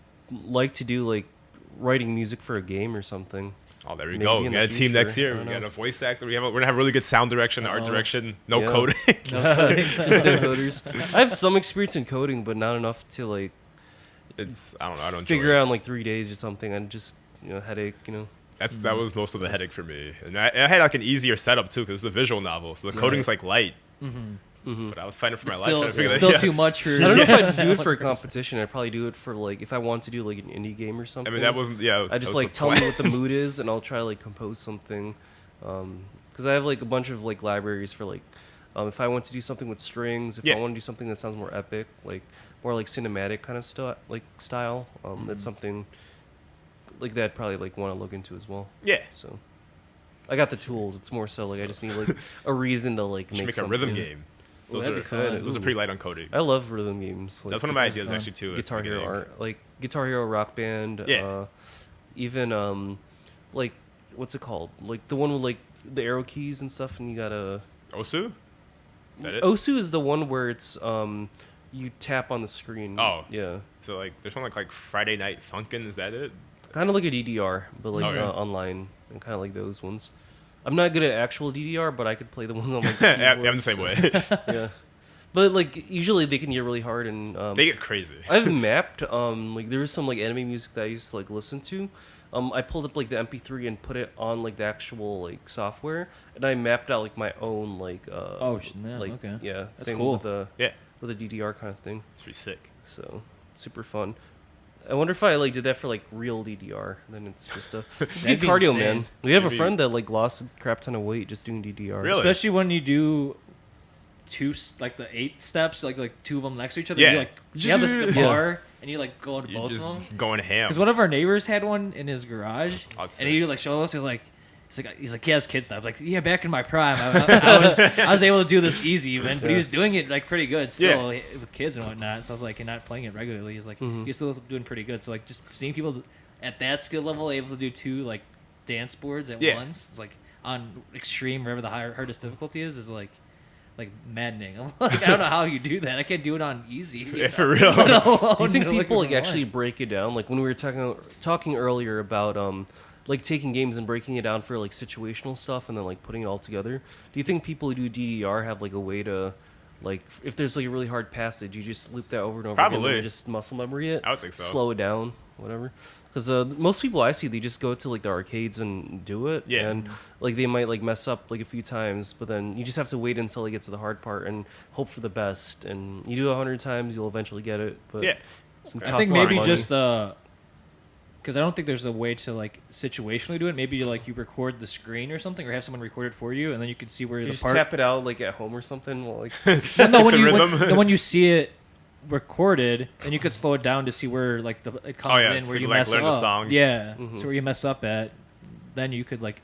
like to do like writing music for a game or something. Oh, there we maybe go. in We the got a team next future. year. I We don't got know. a voice actor. We're gonna have really good sound direction, art Uh-oh. direction, no Yeah. coding. Just no coders. I have some experience in coding, but not enough to like It's I don't know. I don't figure enjoy it. out in like 3 days or something. And just headache. That was most of the headache for me, and I had like an easier setup too because it was a visual novel, so the coding's like light. Mm-hmm. But I was fighting for my life. still, trying to figure that- still yeah. too much for. I don't know if I'd do it one for a person. competition. I'd probably do it for like if I want to do like an indie game or I something. mean, that wasn't. Yeah. I that just was like the tell me plan. what the mood is, and I'll try to like compose something. Because I have like a bunch of like libraries for like if I want to do something with strings, if Yeah. I want to do something that sounds more epic, like more like cinematic kind of style. That's something like that I'd probably like want to look into as well. Yeah. So I got the tools. It's more so like I just need like a reason to like make something. a rhythm game. Those are pretty light on coding. I love rhythm games. That's one of my ideas actually too. Guitar Hero art, like Guitar Hero Rock Band. Yeah. Even like what's it called? Like the one with like the arrow keys and stuff, and you gotta. Osu? Is that it? Osu is the one where it's you tap on the screen. Oh. Yeah. So like there's one like Friday Night Funkin'. Is that it? Kind of like a DDR, but like online, and kind of like those ones. I'm not good at actual DDR, but I could play the ones on like the yeah, I'm the same way. Yeah. But like usually they can get really hard and they get crazy. I've mapped like there was some like anime music that I used to like listen to. I pulled up like the MP3 and put it on like the actual like software, and I mapped out like my own like okay. Yeah, that's thing cool. with a DDR kind of thing. It's pretty sick. So super fun. I wonder if I like did that for like real DDR. Then it's just a it's good cardio, man. We have a friend that like lost a crap ton of weight just doing DDR. Really? Especially when you do the 8 steps, like two of them next to each other. Yeah. You have the bar, and you like go into both of just them. Going ham. Because one of our neighbors had one in his garage, and sick. he like showed us. He's like, he has kids now. I was like, yeah, back in my prime, I was able to do this easy, even, but he was doing it like pretty good still with kids and whatnot. So I was like, and not playing it regularly. He's like, he's still doing pretty good. So like, just seeing people at that skill level able to do 2 like dance boards at once, it's like on extreme, wherever the hardest difficulty is like maddening. I'm like, I don't know how you do that. I can't do it on easy. Yeah, for real. Do you think people like actually break it down? Like when we were talking earlier about like taking games and breaking it down for like situational stuff and then like putting it all together. Do you think people who do DDR have like a way to like if there's like a really hard passage, you just loop that over and over Probably. again and just muscle memory it? I would think so. Slow it down, whatever. Because most people I see, they just go to like the arcades and do it. Yeah. And like they might like mess up like a few times, but then you just have to wait until they get to the hard part and hope for the best. And you do 100 times, you'll eventually get it. But yeah. I think maybe just because I don't think there's a way to like situationally do it. Maybe you record the screen or something, or have someone record it for you, and then you can see where you the just part. tap it out like at home or something. Well, like no, when you see it recorded, and you could slow it down to see where like it comes in where so you like mess learn up. The song. Yeah, so where you mess up at, then you could like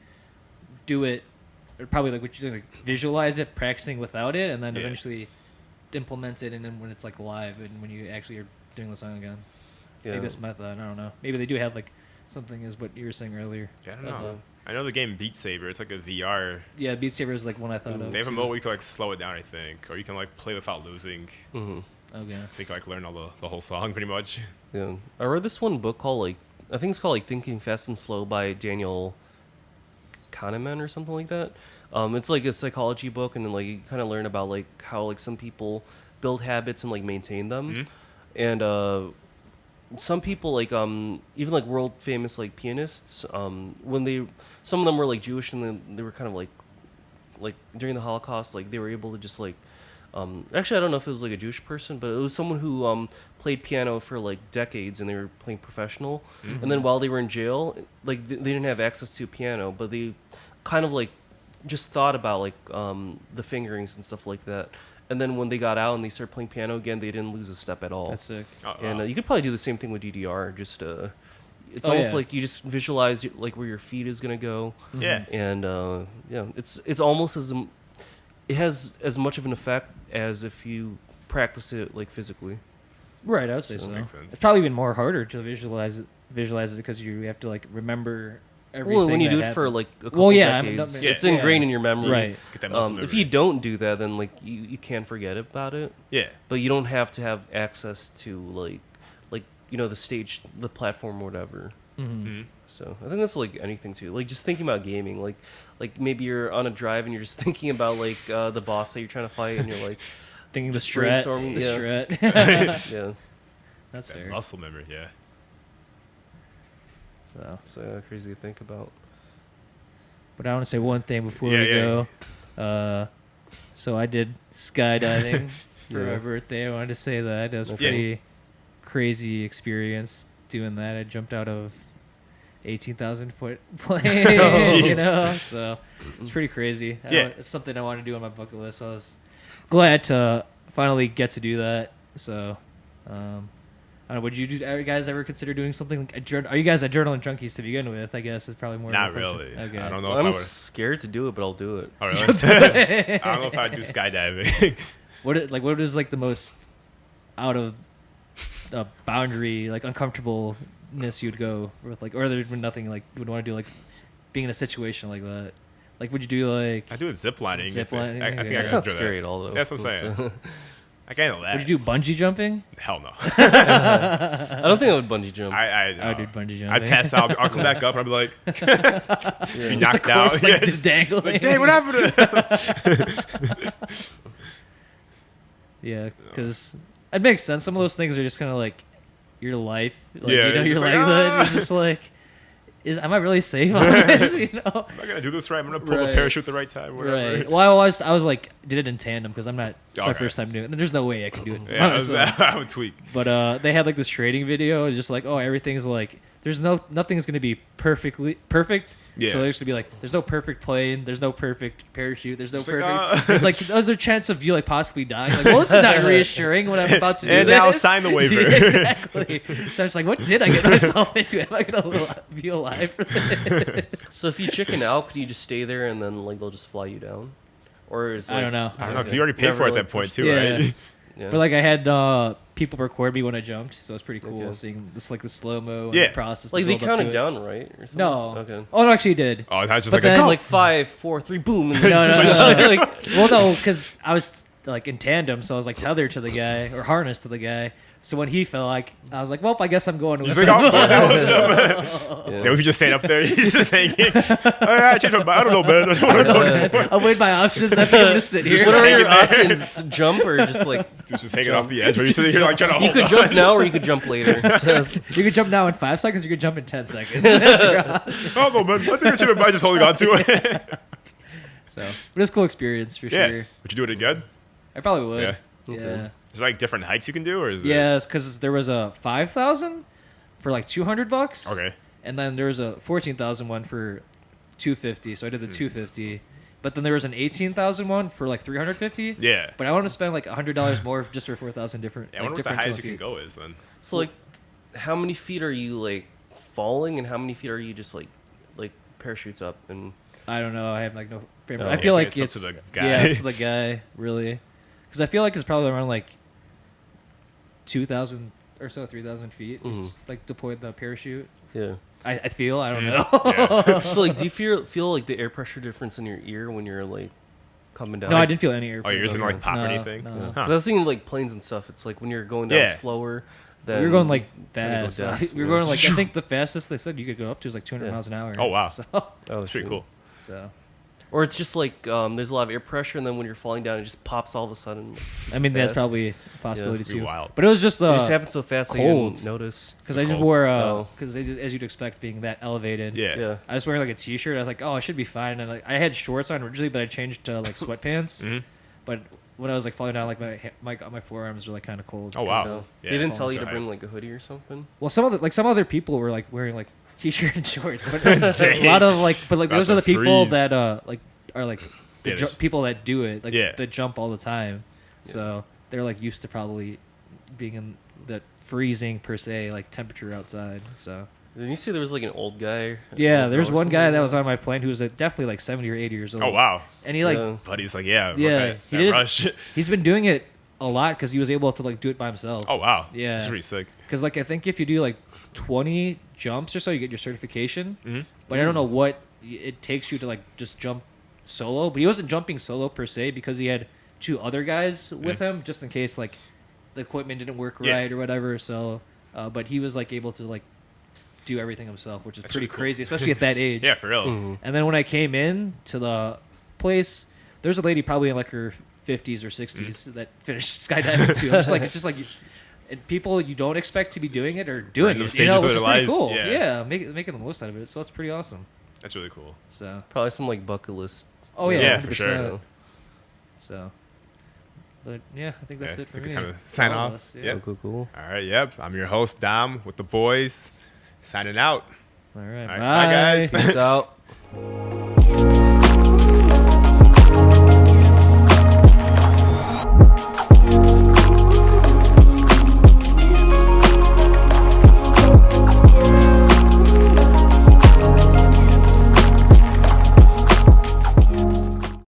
do it, or probably like what you do, like visualize it, practicing without it, and then eventually implement it, and then when it's like live and when you actually are doing the song again. Yeah. Maybe that's my thought. I don't know. Maybe they do have like something as what you were saying earlier. Yeah, I don't know. I know the game Beat Saber. It's like a VR. Yeah, Beat Saber is like one I thought of. They have a mode where you can like slow it down, I think, or you can like play without losing. Mm-hmm. Okay. So you can like learn all the whole song pretty much. Yeah, I read this one book called like I think it's called like Thinking Fast and Slow by Daniel Kahneman or something like that. It's like a psychology book, and then like you kind of learn about like how like some people build habits and like maintain them, and some people like even like world famous like pianists when some of them were like Jewish, and then they were kind of like during the Holocaust, like they were able to just like actually I don't know if it was like a Jewish person, but it was someone who played piano for like decades, and they were playing professional, and then while they were in jail, like they didn't have access to a piano, but they kind of like just thought about like the fingerings and stuff like that. And then when they got out and they started playing piano again, they didn't lose a step at all. That's sick. And you could probably do the same thing with DDR. Just it's almost like you just visualize like where your feet is gonna go. Yeah. And it's almost it has as much of an effect as if you practice it like physically. Right, I would say so. Makes sense. It's probably even more harder to visualize it because you have to like remember everything. Well, when you do it for like a couple decades, it's ingrained in your memory. Right. Get that muscle memory. If you don't do that, then like you can forget about it. Yeah. But you don't have to have access to like the stage, the platform, or whatever. Mm-hmm. So I think that's like anything too. Like just thinking about gaming, like maybe you're on a drive and you're just thinking about like the boss that you're trying to fight, and you're like thinking the strat. Yeah. That's fair. Muscle memory, yeah. So it's crazy to think about. But I want to say one thing before we go. So I did skydiving for my birthday. I wanted to say that. It was a pretty crazy experience doing that. I jumped out of 18,000-foot plane, so it's pretty crazy. It's something I want to do on my bucket list. So I was glad to finally get to do that. So Would you guys ever consider doing something like are you guys adrenaline junkies to begin with? I guess is probably more. Not really. Okay. I don't know. I'm scared to do it, but I'll do it. Oh, really? I don't know if I'd do skydiving. What is like the most out of the boundary, like uncomfortableness you'd go with, like, or there's been nothing like you would want to do, like being in a situation like that? Like, would you do like? I do it ziplining. Ziplining. I think That's not scary at all, though. That's what I'm saying. I can't handle that. Would you do bungee jumping? Hell no. I don't think I would bungee jump. I would do bungee jumping. I'd pass out. I'll come back up. I'd be like, be knocked the out. corpse, like, just dangling. Like, dang, what happened to Yeah, because it makes sense. Some of those things are just kind of like your life. Like, Yeah, you know, you're your just like, livelihood. You're just like, am I really safe on this? You know, am I gonna do this right? I'm gonna pull the Right. parachute at the right time. Whatever. right. Well, I was like, did it in tandem because I'm not. It's my Okay. first time doing it. There's no way I can do it. Yeah, honestly. I would tweak. But they had like this training video. It's just like, oh, everything's like, nothing's gonna be perfect. Yeah. So there's gonna be like, there's no perfect plane. There's no perfect parachute. There's no Just like, perfect. It's like there's a chance of you like possibly dying. Like, well, this is not reassuring when I'm about to do And this. now sign the waiver. Exactly. So I'm just like, what did I get myself into? Am I gonna be alive for this? So if you chicken out, could you just stay there and then like they'll just fly you down? Or is I don't know. I don't know because you already paid Never for it at really that point pushed- too, Yeah. right? Yeah. But like I had people record me when I jumped, so it's pretty cool Okay. seeing this like the slow mo Yeah. process. Like the they build up counted to it. down, right? Or something? No. Okay. Oh no, actually he did. Oh, that's just But like a then, go. Like 5, 4, 3, boom. And then No, just- like, well, no, because I was like in tandem, so I was like tethered to the guy or harnessed to the guy. So when he fell, like I was like, well, I guess I'm going with He's him. like, oh, go down with him. Yeah. Damn, if you just stand up there, he's just hanging. Oh, yeah, I changed my mind. I don't know, man. I don't want to go anymore. I weighed my options. I think I'm gonna sit here. Just What are hanging your there. options? It's jump or just like Dude's just hanging off the edge. But you're sitting here like trying to you hold could on. jump now or you could jump later. So, You could jump now in 5 seconds. You could jump in 10 seconds. That's your option. Oh, no, man. I think I changed my mind just holding on to it. So, but it was a cool experience for Yeah. sure. Would you do it again? I probably would. Yeah. Yeah. Okay. Is there like different heights you can do, or is Yeah, because there was a 5,000 for like $200. Okay. And then there was a 14,000 one for $250. So I did the $250. But then there was an 18,000 one for like $350. Yeah. But I want to spend like $100 more just for 4,000 different. Yeah, I like, wonder what the different highest you feet. can go is then. so like, how many feet are you like falling, and how many feet are you just like parachutes up and? I don't know. I have like no frame. Oh. I feel Yeah, like it's up to the guy. Yeah, it's the guy really, because I feel like it's probably around like 2,000 or so, 3,000 feet. Mhm. Like deployed the parachute. Yeah. I feel. I don't Yeah. know. Yeah. So like, do you feel like the air pressure difference in your ear when you're like coming down? No, I didn't feel any air. Oh, yours didn't like pop or No, anything? no. Yeah. Huh. 'Cause I was thinking like planes and stuff. It's like when you're going down Yeah. slower. Then We were going like kinda go fast. deaf, We were yeah. going like I think the fastest they said you could go up to is like 200 Yeah. miles an hour. Oh, wow. So, Oh, That's pretty shoot. cool. so Or it's just like there's a lot of air pressure, and then when you're falling down, it just pops all of a sudden. like, I mean that's fast. probably a possibility It'd be too. wild. But it was just It just happened so fast that you cold. didn't notice. because It's I just cold. wore Oh. because as you'd expect being that elevated. Yeah. Yeah. I was wearing like a t-shirt. I was like, oh, I should be fine. And like I had shorts on originally, but I changed to like sweatpants. Mhm. But when I was like falling down, like my forearms were like kind of cold. Oh, wow. So Yeah. they didn't tell you So to high. bring like a hoodie or something. Well, some other people were like wearing like t-shirt and shorts, but Dang. a lot of like, but like About those are to the people freeze. that like are like the Yeah, there's- people that do it, like Yeah. that jump all the time. So they're like used to probably being in the freezing per se like temperature outside. So Didn't you say there was like an old guy? yeah, or there's one guy something that like was on my plane who was definitely like 70 or 80 years old. Oh, wow. And he like Yeah. Buddy's like, yeah. Yeah, Okay. he That did- rush. he's been doing it a lot because he was able to like do it by himself. Oh, wow. Yeah. That's pretty sick. Because like I think if you do like 20 jumps or so, you get your certification. Mm-hmm. But I don't know what it takes you to like just jump solo. But he wasn't jumping solo per se because he had 2 other guys with him just in case like the equipment didn't work Yeah. right or whatever. So, but he was like able to like do everything himself, which is That's pretty really cool. crazy, especially at that age. Yeah, for real. Mhm. And then when I came in to the place, there's a lady probably in like her 50s or 60s that finished skydiving too. I'm just like, it's just like, and people you don't expect to be doing it are doing Random it. You know, stages of which is their pretty lives, cool. yeah. Yeah, making the most out of it. So that's pretty awesome. That's really cool. So, Probably some like bucket list. oh yeah, Yeah, for 100%. sure. So, but yeah, I think that's Yeah, it for it's a me. good time to sign All of off. us, Yep. Cool. All right. Yep. I'm your host, Dom, with the boys. Signing out. All right. All right. Bye, guys. Peace out.